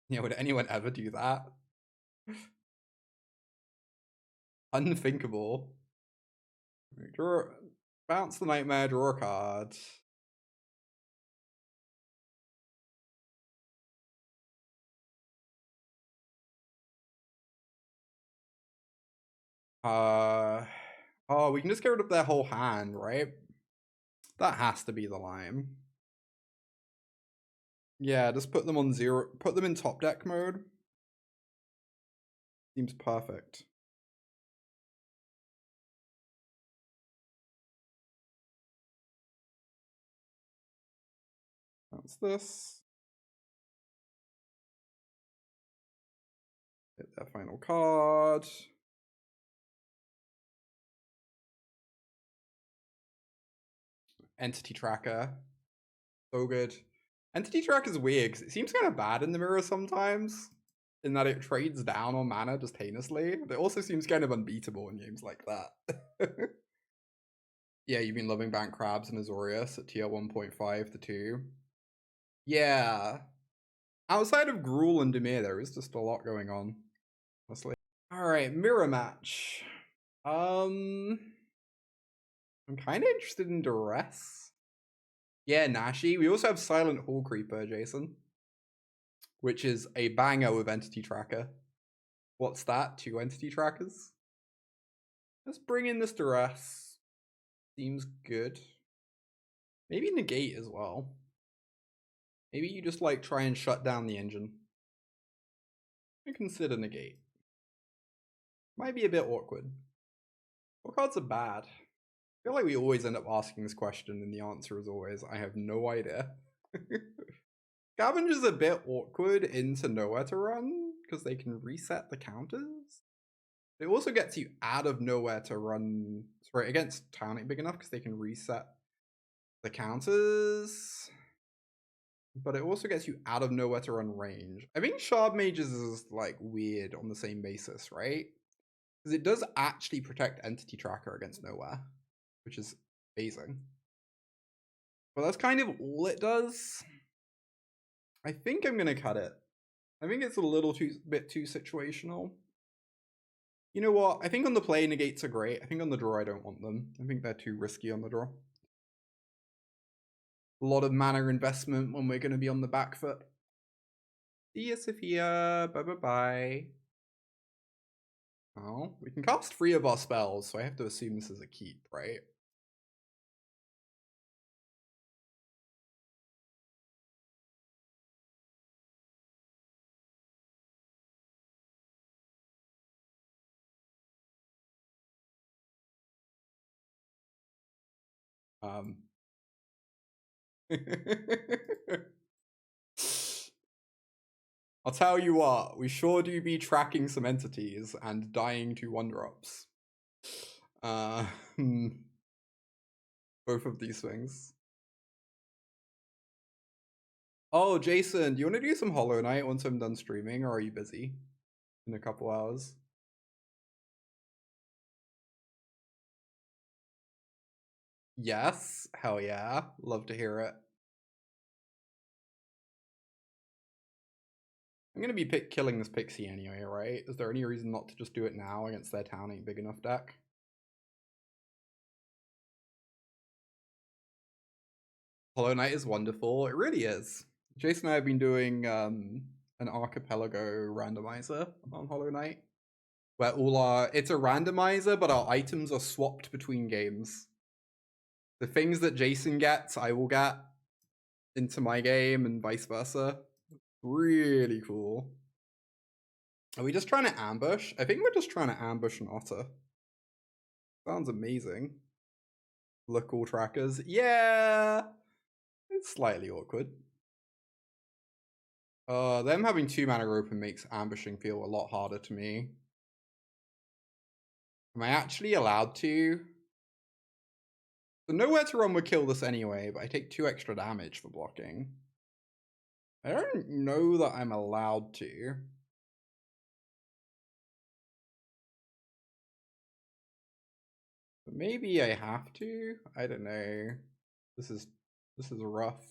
Yeah, would anyone ever do that? Unthinkable. Draw, bounce the Nightmare, draw a card. Oh, we can just get rid of their whole hand, right? That has to be the line. Yeah, just put them on 0, put them in top deck mode. Seems perfect. That's this. Hit their final card. Entity Tracker. So good. Entity Tracker is weird because it seems kind of bad in the mirror sometimes, in that it trades down on mana just heinously. But it also seems kind of unbeatable in games like that. Yeah, you've been loving Bank Crabs and Azorius at tier 1.5 to 2. Yeah. Outside of Gruul and Dimir, there is just a lot going on, honestly. Alright, mirror match. I'm kind of interested in Duress. Yeah, Nashi. We also have Silent Hallcreeper, Jason, which is a banger with Entity Tracker. What's that? 2 Entity Trackers? Let's bring in this Duress. Seems good. Maybe Negate as well. Maybe you just like try and shut down the engine. I consider Negate. Might be a bit awkward. What cards are bad? I feel like we always end up asking this question and the answer is always, I have no idea. Scavenger's a bit awkward into nowhere to run because they can reset the counters. It also gets you out of nowhere to run, sorry, against town ain't big enough because they can reset the counters. But it also gets you out of nowhere to run range. I think Shardmages is like weird on the same basis, right? Because it does actually protect Entity Tracker against nowhere, which is amazing. But that's kind of all it does. I think I'm going to cut it. I think it's a little bit too situational. You know what? I think on the play, negates are great. I think on the draw, I don't want them. I think they're too risky on the draw. A lot of mana investment when we're going to be on the back foot. See ya, Sophia. Bye-bye-bye. Oh, we can cast 3 of our spells, so I have to assume this is a keep, right? I'll tell you what, we sure do be tracking some entities and dying to 1-drops. Both of these things. Oh, Jason, do you want to do some Hollow Knight once I'm done streaming, or are you busy in a couple hours? Yes, hell yeah, love to hear it. I'm going to be killing this Pixie anyway, right? Is there any reason not to just do it now against their town ain't big enough deck? Hollow Knight is wonderful. It really is. Jason and I have been doing an archipelago randomizer on Hollow Knight, where it's a randomizer, but our items are swapped between games. The things that Jason gets, I will get into my game and vice versa. Really cool. Are we just trying to ambush? I think we're just trying to ambush an otter. Sounds amazing. Local trackers. Yeah! It's slightly awkward. Them having 2 mana open makes ambushing feel a lot harder to me. Am I actually allowed to? So Nowhere to Run would kill this anyway, but I take 2 extra damage for blocking. I don't know that I'm allowed to. But maybe I have to? I don't know. This is rough.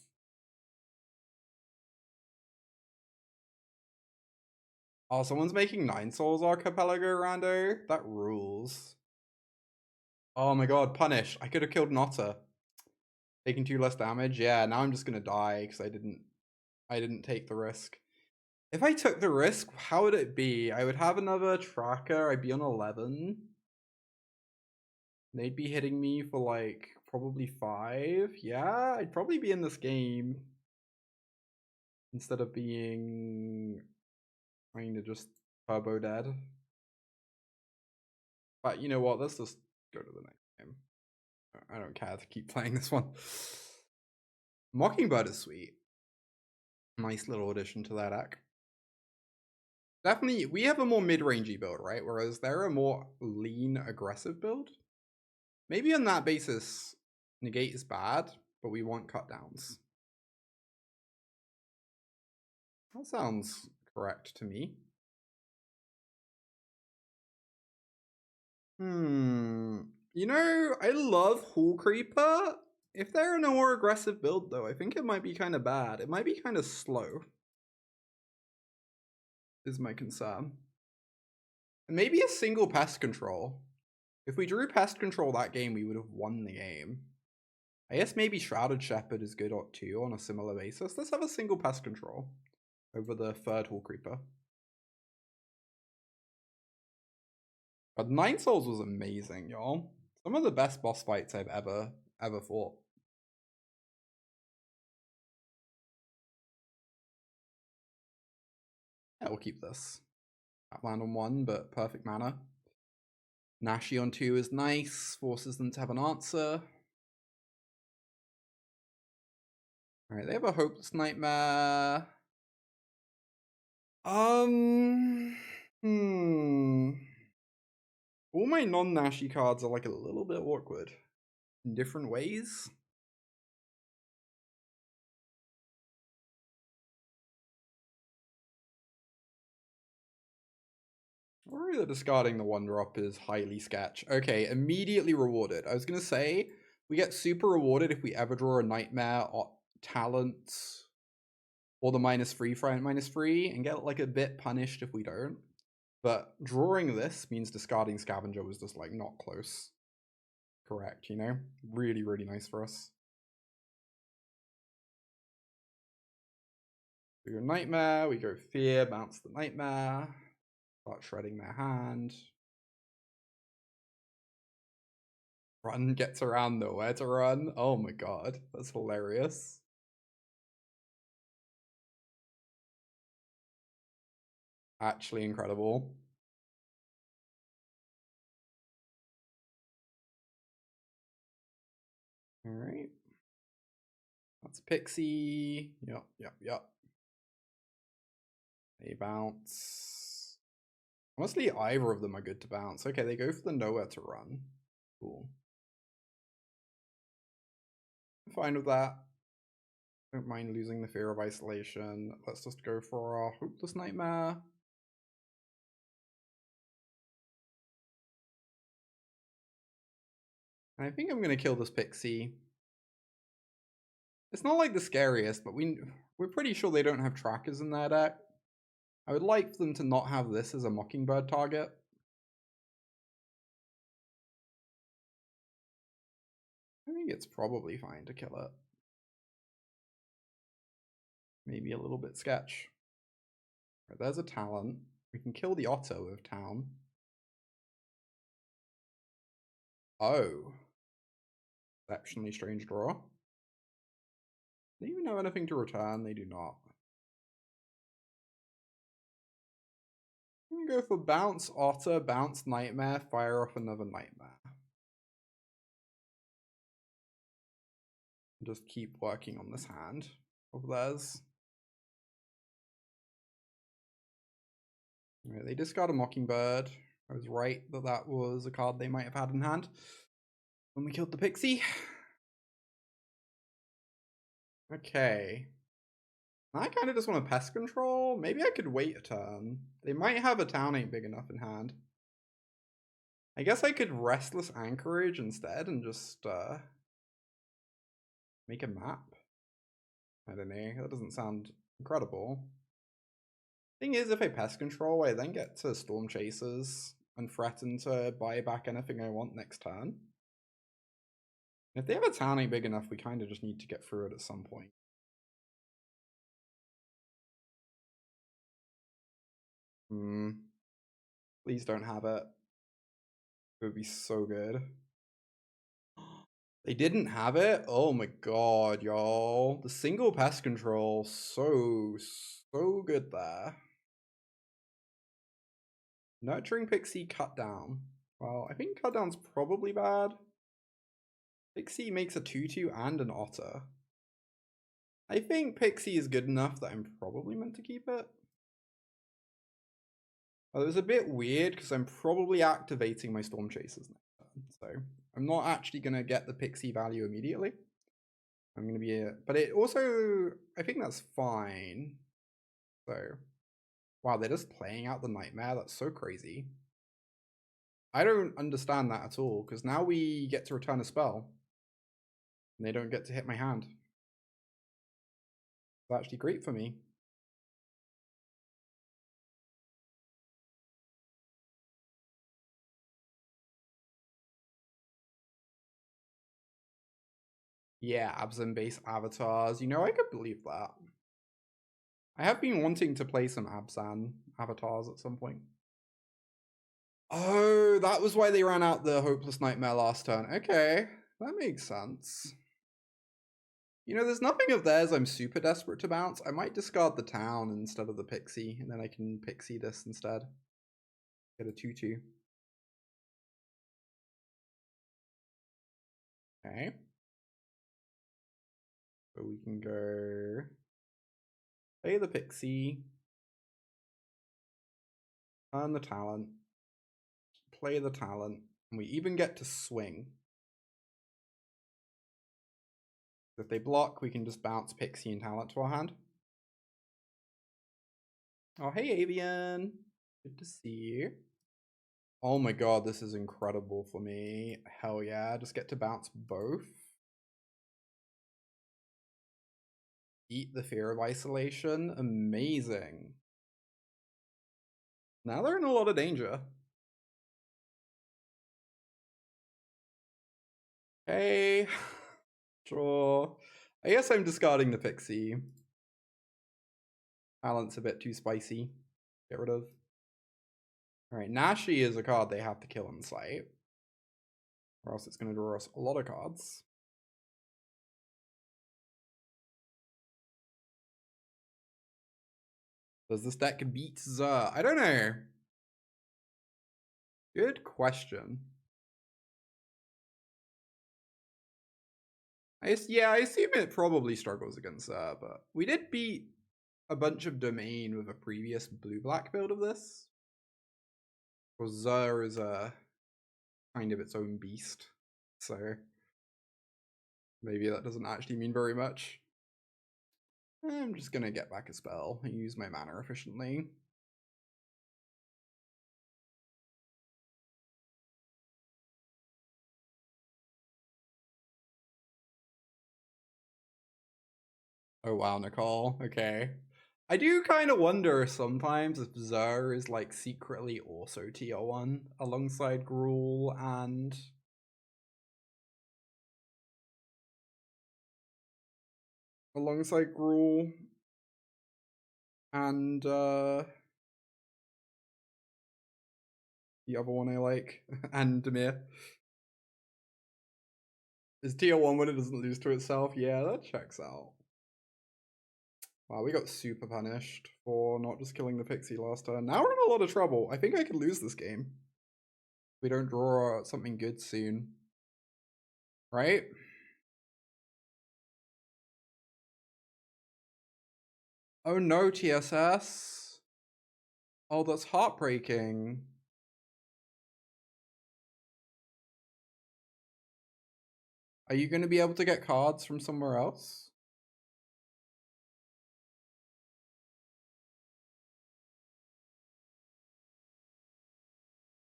Oh, someone's making 9 Souls Archipelago Rando? That rules. Oh my god, punish. I could have killed an otter. Taking 2 less damage? Yeah, now I'm just gonna die because I didn't take the risk. If I took the risk, how would it be? I would have another tracker, I'd be on 11. They'd be hitting me for like probably 5. Yeah, I'd probably be in this game. Instead of being trying to just turbo dead. But you know what? Let's just go to the next game. I don't care to keep playing this one. Mockingbird is sweet. Nice little addition to that deck. Definitely, we have a more mid-rangey build, right? Whereas they're a more lean, aggressive build. Maybe on that basis, Negate is bad, but we want cut downs. That sounds correct to me. You know, I love Hallcreeper. If they're in a more aggressive build, though, I think it might be kind of bad. It might be kind of slow. Is my concern. And maybe a single Pest Control. If we drew Pest Control that game, we would have won the game. I guess maybe Shrouded Shepherd is good too on a similar basis. Let's have a single Pest Control over the third Hallcreeper. But 9 Souls was amazing, y'all. Some of the best boss fights I've ever fought. Yeah, we'll keep this. Land on 1, but perfect mana. Nashi on 2 is nice. Forces them to have an answer. Alright, they have a Hopeless Nightmare. All my non-Nashi cards are like a little bit awkward in different ways. Worry that discarding the 1-drop is highly sketch. Okay, immediately rewarded. I was gonna say, we get super rewarded if we ever draw a Nightmare or Talent or the -3 for -3 and get like a bit punished if we don't. But drawing this means discarding Scavenger was just like not close. Correct, you know? Really, really nice for us. We go Nightmare, we go Fear, bounce the Nightmare, start shredding their hand. Run gets around nowhere to run. Oh my god, that's hilarious. Actually incredible. All right. That's Pixie. Yep. They bounce. Honestly, either of them are good to bounce. Okay, they go for the nowhere to run. Cool. I'm fine with that. Don't mind losing the fear of isolation. Let's just go for our Hopeless Nightmare. I think I'm gonna kill this Pixie. It's not like the scariest, but we're pretty sure they don't have trackers in their deck. I would like them to not have this as a Mockingbird target. I think it's probably fine to kill it. Maybe a little bit sketch. Right, there's a talent. We can kill the otter with town. Oh. Exceptionally strange draw. Do they even have anything to return? They do not. I'm gonna go for bounce otter, bounce nightmare, fire off another nightmare. Just keep working on this hand of theirs. Right, they discard a Mockingbird. I was right that that was a card they might have had in hand when we killed the Pixie. Okay. I kind of just want to Pest Control. Maybe I could wait a turn. They might have a town ain't big enough in hand. I guess I could Restless Anchorage instead and just make a map. I don't know. That doesn't sound incredible. Thing is, if I Pest Control, I then get to Stormchasers and threaten to buy back anything I want next turn. If they have a town ain't big enough, we kind of just need to get through it at some point. Please don't have it. It would be so good. They didn't have it? Oh my god, y'all. The single Pest Control, so good there. Nurturing Pixie cut down. Well, I think cut down's probably bad. Pixie makes a 2/2 and an otter. I think Pixie is good enough that I'm probably meant to keep it. Well, it was a bit weird because I'm probably activating my Stormchasers next turn, so I'm not actually going to get the Pixie value immediately. I'm going to be but it also, I think that's fine. So, wow, they're just playing out the nightmare. That's so crazy. I don't understand that at all because now we get to return a spell and they don't get to hit my hand. It's actually great for me. Yeah, Abzan-based avatars. You know, I could believe that. I have been wanting to play some Abzan avatars at some point. Oh, that was why they ran out the Hopeless Nightmare last turn. Okay, that makes sense. You know, there's nothing of theirs I'm super desperate to bounce. I might discard the town instead of the Pixie, and then I can Pixie this instead. Get a 2/2. Okay. So we can go play the Pixie, turn the talent, play the talent, and we even get to swing. If they block, we can just bounce Pixie and talent to our hand. Oh, hey, Avian. Good to see you. Oh my god, this is incredible for me. Hell yeah, just get to bounce both. Eat the fear of isolation. Amazing. Now they're in a lot of danger. Okay. Sure. I guess I'm discarding the Pixie. Talent's a bit too spicy. Get rid of. Alright, Nashi is a card they have to kill in sight. Or else it's going to draw us a lot of cards. Does this deck beat Zur? I don't know. Good question. Yeah, I assume it probably struggles against Zur, but we did beat a bunch of domain with a previous blue-black build of this. Because Zur is a kind of its own beast, so maybe that doesn't actually mean very much. I'm just gonna get back a spell and use my mana efficiently. Oh wow, Nicole. Okay. I do kind of wonder sometimes if Zur is like secretly also tier 1 alongside Gruul and the other one I like, and Demir. Is tier 1 when it doesn't lose to itself? Yeah, that checks out. Wow, we got super punished for not just killing the Pixie last turn. Now we're in a lot of trouble. I think I could lose this game. We don't draw something good soon. Right? Oh no, TSS. Oh, that's heartbreaking. Are you going to be able to get cards from somewhere else?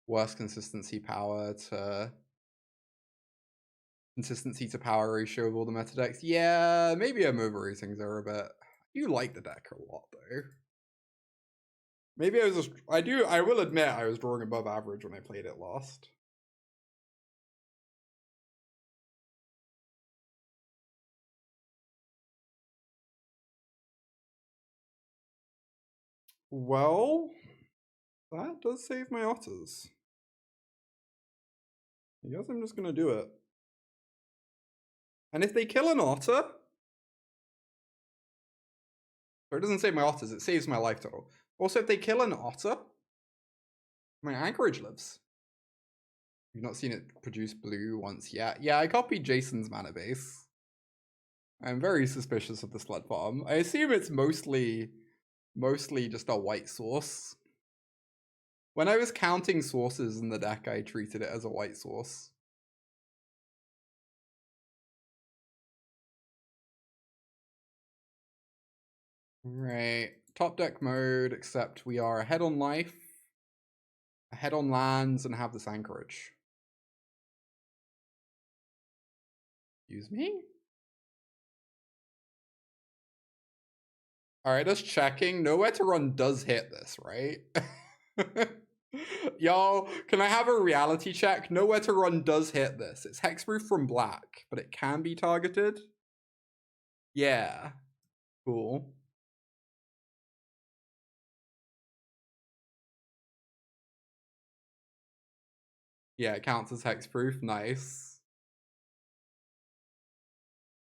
Worst consistency to power ratio of all the meta decks. Yeah, maybe I'm overrating there a bit. You like the deck a lot though. Maybe I was just I will admit I was drawing above average when I played it last. Well, that does save my otters. I guess I'm just gonna do it. And if they kill an otter, so it doesn't save my otters, it saves my life total. Also, if they kill an otter, my anchorage lives. You've not seen it produce blue once yet. Yeah, I copied Jason's mana base. I'm very suspicious of the Sled Farm. I assume it's mostly just a white source. When I was counting sources in the deck, I treated it as a white source. Right, top deck mode, except we are ahead on life, ahead on lands, and have this anchorage. Excuse me? Alright, just checking. Nowhere to Run does hit this, right? Y'all, can I have a reality check? Nowhere to Run does hit this. It's hexproof from black, but it can be targeted. Yeah. Cool. Yeah, it counts as hexproof. Nice.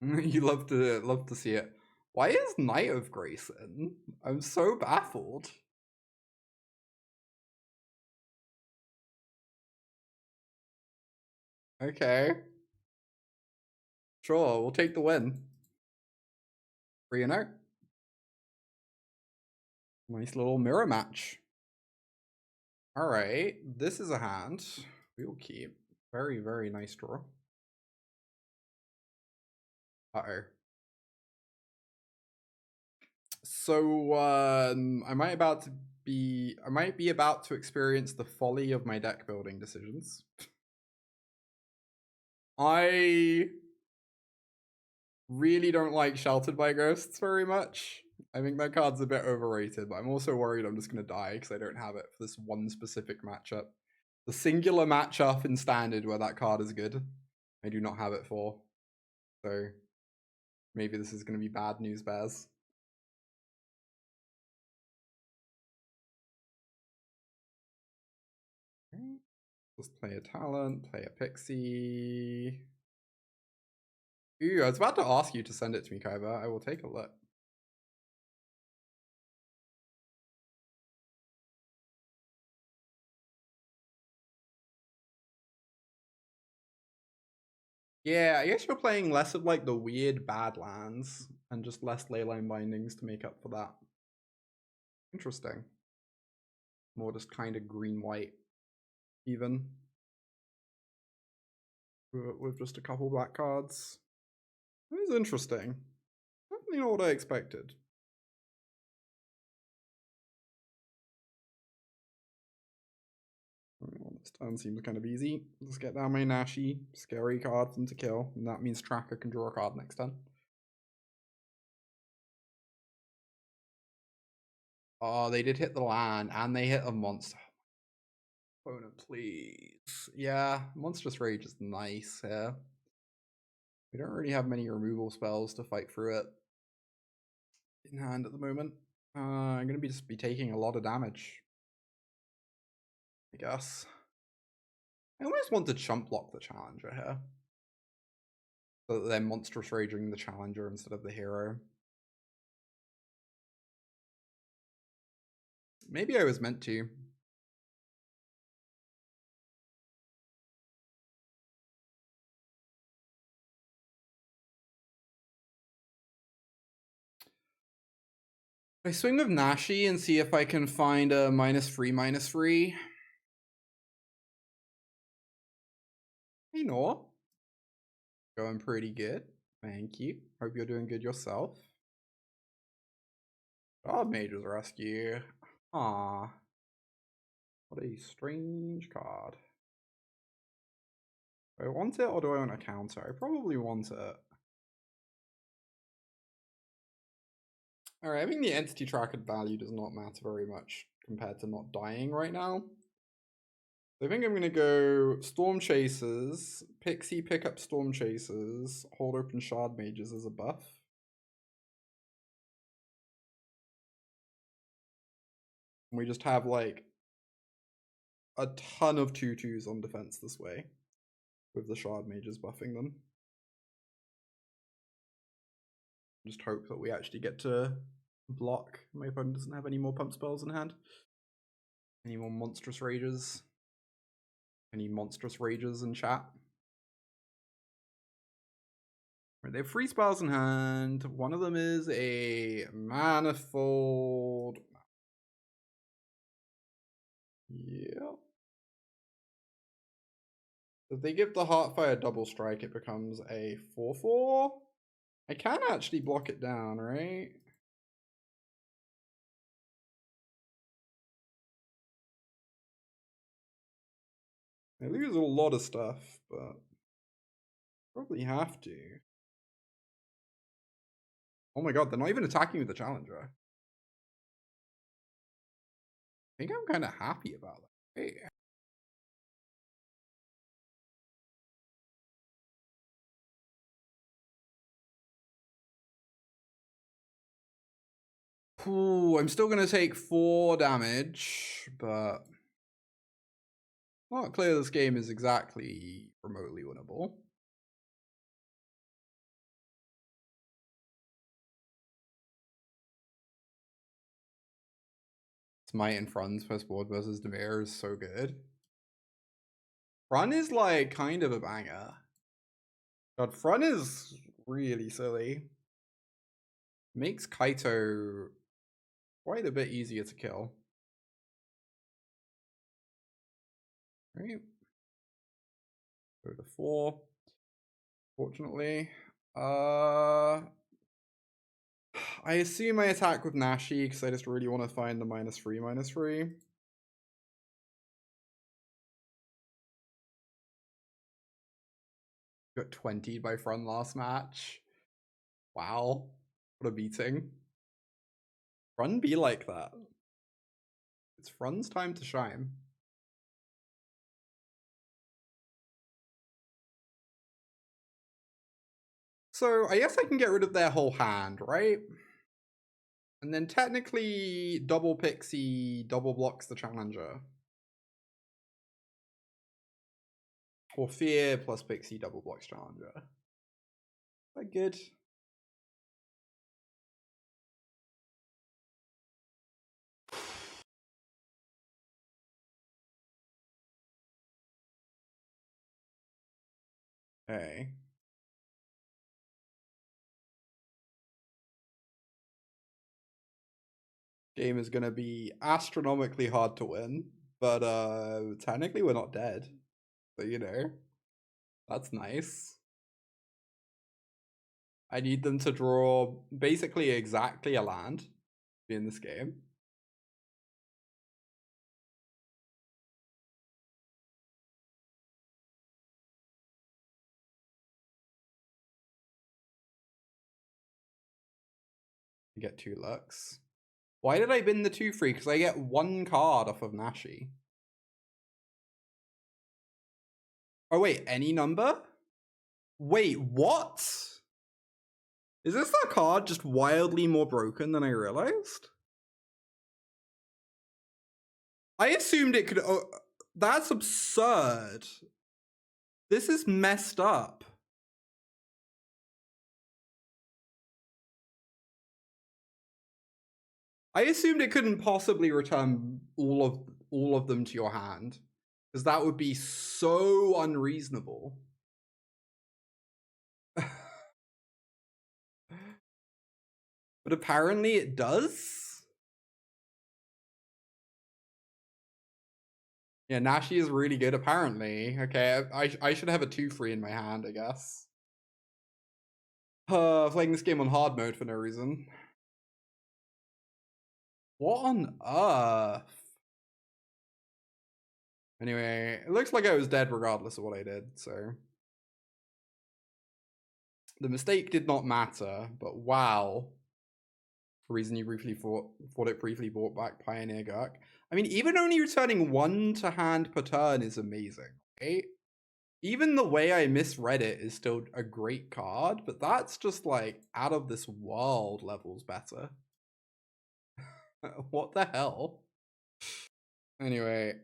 You love to see it. Why is Knight of Grace in? I'm so baffled. Okay. Sure, we'll take the win. 3-0. Nice little mirror match. Alright, this is a hand we will keep. Very, very nice draw. Uh-oh. So, I might be about to experience the folly of my deck building decisions. I really don't like Sheltered by Ghosts very much. I think that card's a bit overrated, but I'm also worried I'm just going to die because I don't have it for this one specific matchup. The singular matchup in Standard where that card is good, I do not have it for. So, maybe this is going to be bad news bears. Just play a talent, play a pixie. Ooh, I was about to ask you to send it to me, Kaiba. I will take a look. Yeah, I guess you're playing less of like the weird bad lands and just less leyline bindings to make up for that. Interesting. More just kind of green-white even. With just a couple black cards. That is interesting. Definitely not what I expected. Well, this turn seems kind of easy. Let's get down my Nashi. Scary card for them to kill. And that means Tracker can draw a card next turn. Oh, they did hit the land and they hit a monster. Opponent, please. Yeah, Monstrous Rage is nice here. We don't really have many removal spells to fight through it in hand at the moment. I'm gonna just be taking a lot of damage, I guess. I almost want to chump block the challenger here, so that they're monstrous raging the challenger instead of the hero. Maybe I was meant to. I swing with Nashi and see if I can find a -3/-3. Hey, Nor. Going pretty good. Thank you. Hope you're doing good yourself. Shardmage's Rescue. Ah, what a strange card. Do I want it or do I want a counter? I probably want it. Alright, I think the entity tracker value does not matter very much compared to not dying right now. So I think I'm going to go Stormchasers, Pixie pick up Stormchasers, hold open Shardmages as a buff. And we just have like a ton of 2/2s on defense this way, with the Shardmages buffing them. Just hope that we actually get to block. My opponent doesn't have any more pump spells in hand. Any more monstrous rages? Any monstrous rages in chat? Right, they have 3 spells in hand. One of them is a Manifold. Yeah. If they give the Heartfire double strike, it becomes a 4/4. I can actually block it down, right? I lose a lot of stuff, but probably have to. Oh my god, they're not even attacking with the challenger. I think I'm kind of happy about that. Hey. Ooh, I'm still gonna take 4 damage, but not clear this game is exactly remotely winnable. Smite and Frun's first board versus Demir is so good. Frun is like kind of a banger. God, Frun is really silly. Makes Kaito quite a bit easier to kill. Right? Go to 4. Fortunately. I assume I attack with Nashi because I just really want to find the -3/-3. Got 20 by Frun last match. Wow. What a beating. Frun be like that. It's Frun's time to shine. So I guess I can get rid of their whole hand, right? And then technically double Pixie double blocks the challenger. Or Fear plus Pixie double blocks challenger. Is that good? Okay. Game is gonna be astronomically hard to win, but technically we're not dead. So you know, that's nice. I need them to draw basically exactly a land in this game. You get 2 Lux. Why did I bin the 2/3? Because I get 1 card off of Nashi. Oh wait, any number? Wait, what? Is this that card just wildly more broken than I realized? I assumed it could... Oh, that's absurd. This is messed up. I assumed it couldn't possibly return all of them to your hand, because that would be so unreasonable. But apparently it does. Yeah, Nashi is really good apparently. Okay, I should have a 2/3 in my hand, I guess. Playing this game on hard mode for no reason. What on earth? Anyway, it looks like I was dead regardless of what I did, so. The mistake did not matter, but wow. For reason you briefly thought it briefly brought back Pioneer Gurk. I mean, even only returning 1 to hand per turn is amazing, right? Even the way I misread it is still a great card, but that's just like out of this world levels better. What the hell? Anyway,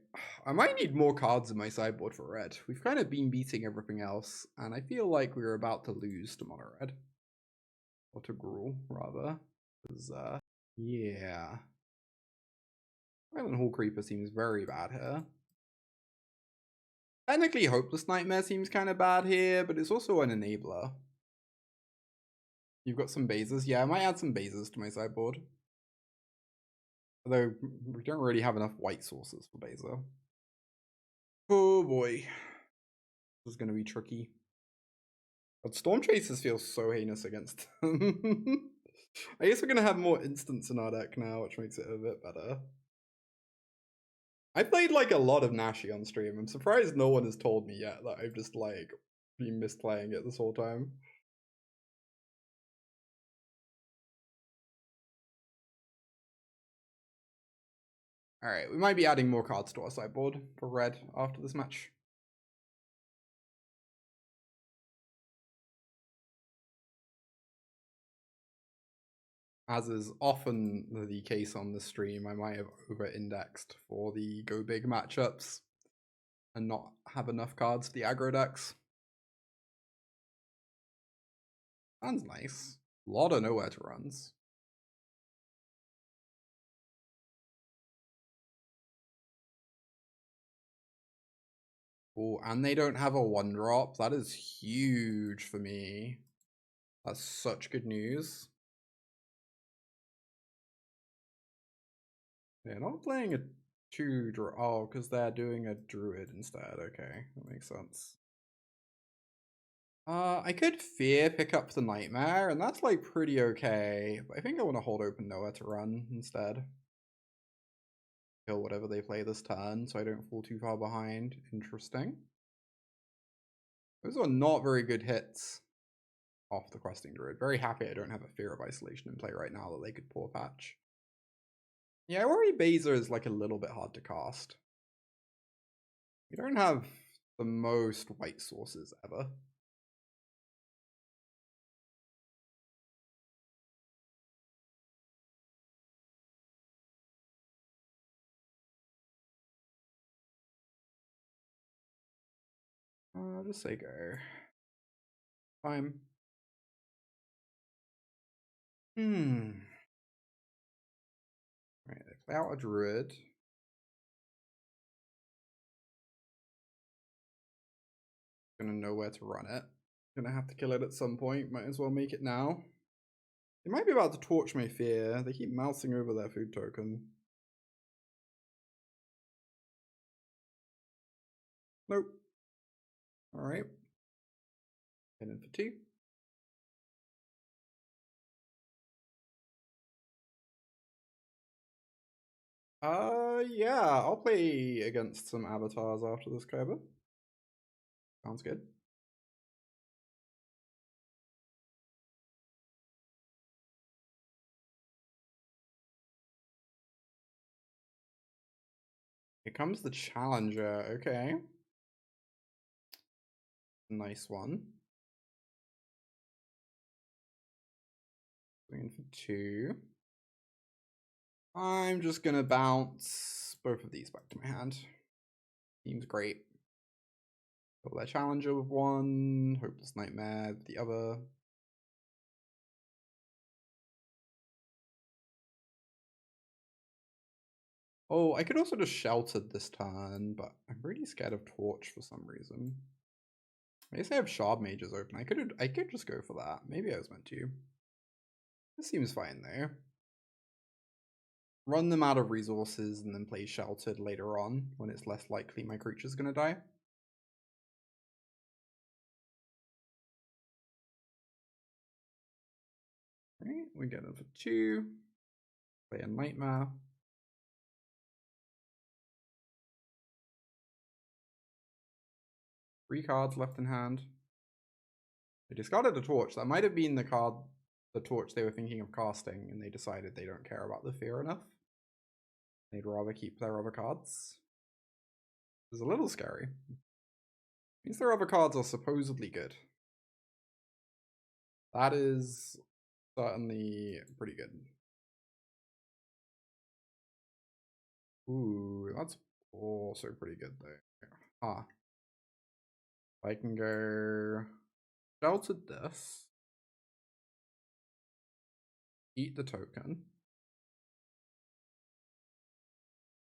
I might need more cards in my sideboard for red. We've kind of been beating everything else, and I feel like we're about to lose to mono red. Or to Gruul, rather. Because, yeah. Silent Hallcreeper seems very bad here. Technically, Hopeless Nightmare seems kind of bad here, but it's also an enabler. You've got some bases. Yeah, I might add some bases to my sideboard. Although, we don't really have enough white sources for Baser. Oh boy. This is going to be tricky. But Stormchasers feel so heinous against them. I guess we're going to have more instants in our deck now, which makes it a bit better. I played like a lot of Nashi on stream. I'm surprised no one has told me yet that I've just like been misplaying it this whole time. Alright, we might be adding more cards to our sideboard for red after this match. As is often the case on the stream, I might have over-indexed for the go big matchups and not have enough cards to the aggro decks. Sounds nice. A lot of nowhere to runs. Oh, and they don't have a 1-drop. That is huge for me. That's such good news. They're not playing a 2-drop. Oh, because they're doing a druid instead. Okay, that makes sense. I could fear pick up the Nightmare, and that's like pretty okay. But I think I want to hold open nowhere to run instead. Kill whatever they play this turn, so I don't fall too far behind. Interesting. Those are not very good hits off the Questing Druid. Very happy I don't have a Fear of Isolation in play right now that they could poor patch. Yeah, I worry Baser is like a little bit hard to cast. We don't have the most white sources ever. I'll just say go. Fine. Right, they play out a druid. Gonna know where to run it. Gonna have to kill it at some point. Might as well make it now. They might be about to torch my fear. They keep mousing over their food token. Nope. Alright. Hit in for 2. Yeah, I'll play against some avatars after this, Kyber. Sounds good. Here comes the Challenger. Okay. Nice one. Going in for 2. I'm just gonna bounce both of these back to my hand. Seems great. Double that Challenger with 1. Hopeless Nightmare with the other. Oh, I could also just Sheltered this turn, but I'm really scared of Torch for some reason. I guess I have Shardmages open. I could just go for that. Maybe I was meant to. This seems fine though. Run them out of resources and then play Sheltered later on when it's less likely my creature's gonna die. Alright, we get them for 2. Play a Nightmare. Three cards left in hand. They discarded a Torch. That might have been the torch they were thinking of casting, and they decided they don't care about the fear enough. They'd rather keep their other cards. It's a little scary. Means their other cards are supposedly good. That is certainly pretty good. Ooh, that's also pretty good though. Huh. I can go Sheltered this. Eat the token.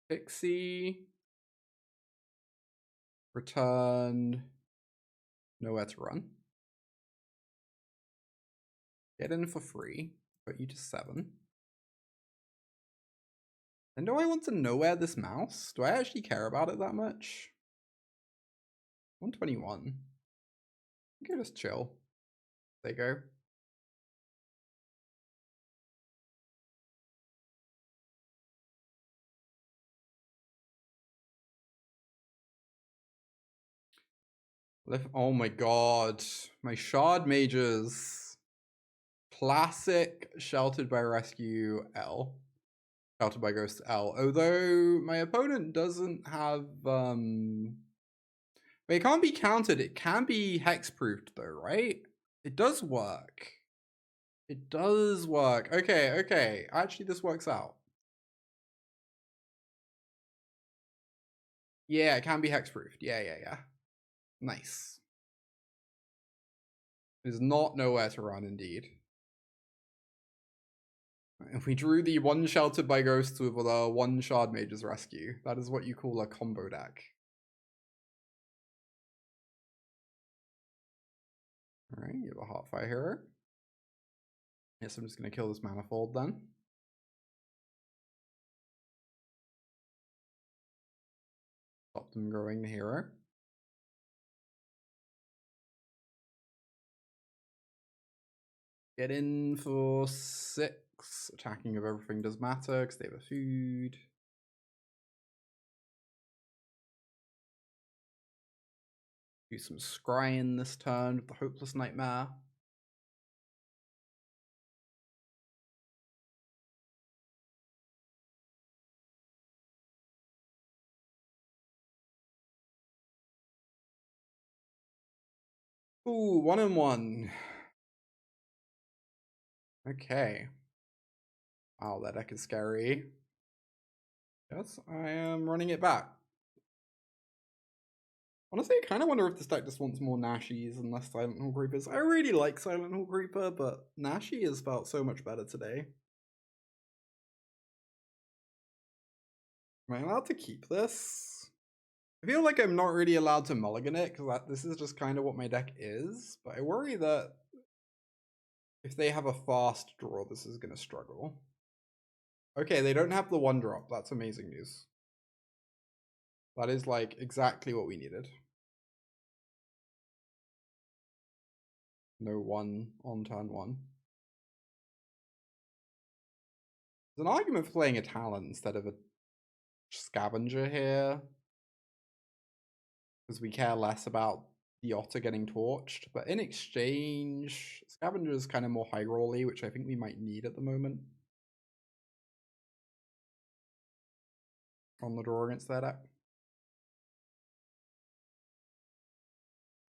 Pixie. Return. Nowhere to run. Get in for free. Put you to 7. And do I want to nowhere this mouse? Do I actually care about it that much? 121. I can just chill. There you go. Oh my god. My Shardmages. Classic Sheltered by Rescue L. Sheltered by Ghost L. Although my opponent doesn't have but it can't be countered. It can be hexproofed though, right? It does work. It does work. Okay, okay. Actually, this works out. Yeah, it can be hexproofed. Yeah. Nice. There's not nowhere to run, indeed. If we drew the 1 Sheltered by Ghosts with a 1 Shardmage's Rescue, that is what you call a combo deck. Alright, you have a Heartfire Hero. Yes, I'm just going to kill this Manifold then. Stop them growing the hero. Get in for 6. Attacking of everything does matter because they have a food. Do some scrying this turn with the Hopeless Nightmare. Ooh, 1-1. Okay. Wow, that deck is scary. Yes, I am running it back. Honestly, I kind of wonder if this deck just wants more Nashis and less Silent Hallcreepers. I really like Silent Hallcreeper, but Nashi has felt so much better today. Am I allowed to keep this? I feel like I'm not really allowed to mulligan it, because this is just kind of what my deck is, but I worry that if they have a fast draw, this is going to struggle. Okay, they don't have the 1-drop. That's amazing news. That is like exactly what we needed. No 1 on turn 1. There's an argument for playing a Talent instead of a Scavenger here, because we care less about the Otter getting torched, but in exchange, Scavenger is kind of more high rolly, which I think we might need at the moment on the draw against their deck.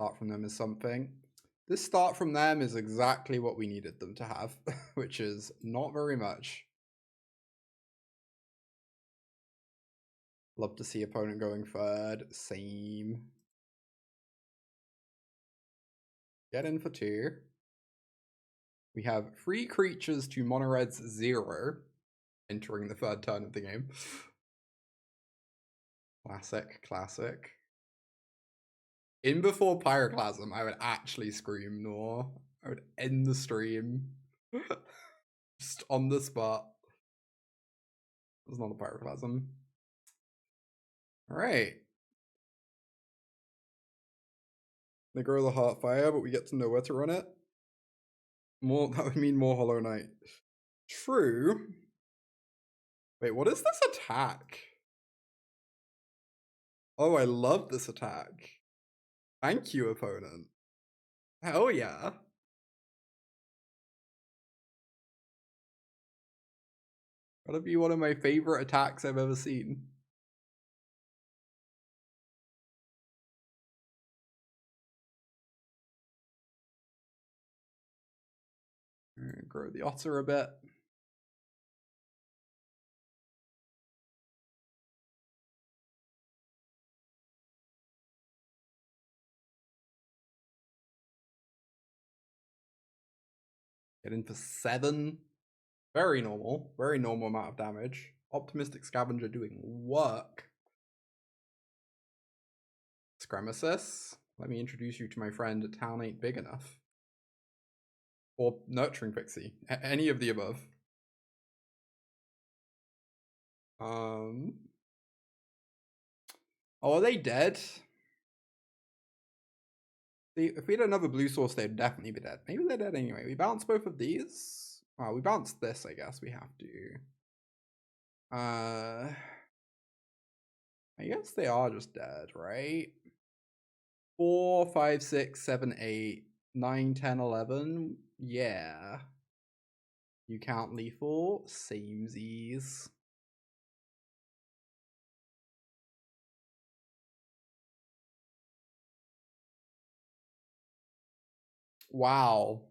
Start from them is something. This start from them is exactly what we needed them to have, which is not very much. Love to see opponent going third. Same. Get in for 2. We have 3 creatures to mono red's 0 entering the 3rd turn of the game. Classic, classic. In before Pyroclasm, I would actually scream Nor. I would end the stream. Just on the spot. It was not a Pyroclasm. Alright. They grow the Heartfire, but we get to know where to run it. That would mean more Hollow Knight. True. Wait, what is this attack? Oh, I love this attack. Thank you, opponent. Hell yeah. Gotta be one of my favorite attacks I've ever seen. Grow the otter a bit. Get in for 7. Very normal amount of damage. Optimistic Scavenger doing work. Scremesis, let me introduce you to my friend Town Ain't Big Enough. Or Nurturing Pixie, any of the above. Oh, are they dead? See, if we had another blue source, they'd definitely be dead. Maybe they're dead anyway. We bounce both of these. Well, we bounce this, I guess. We have to. I guess they are just dead, right? 4, 5, 6, 7, 8, 9, 10, 11. Yeah. You count lethal. Samesies. Wow.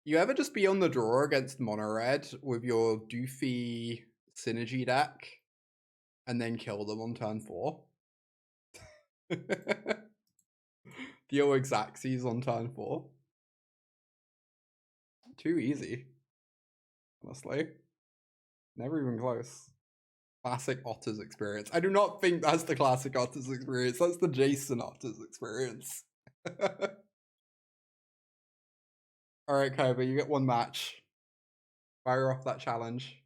You ever just be on the draw against mono red with your doofy synergy deck and then kill them on turn 4? Deal Xaxes on turn 4. Too easy. Honestly. Never even close. Classic Otters experience. I do not think that's the classic Otters experience. That's the Jason Otters experience. Alright, Kaito, you get 1 match. Fire off that challenge.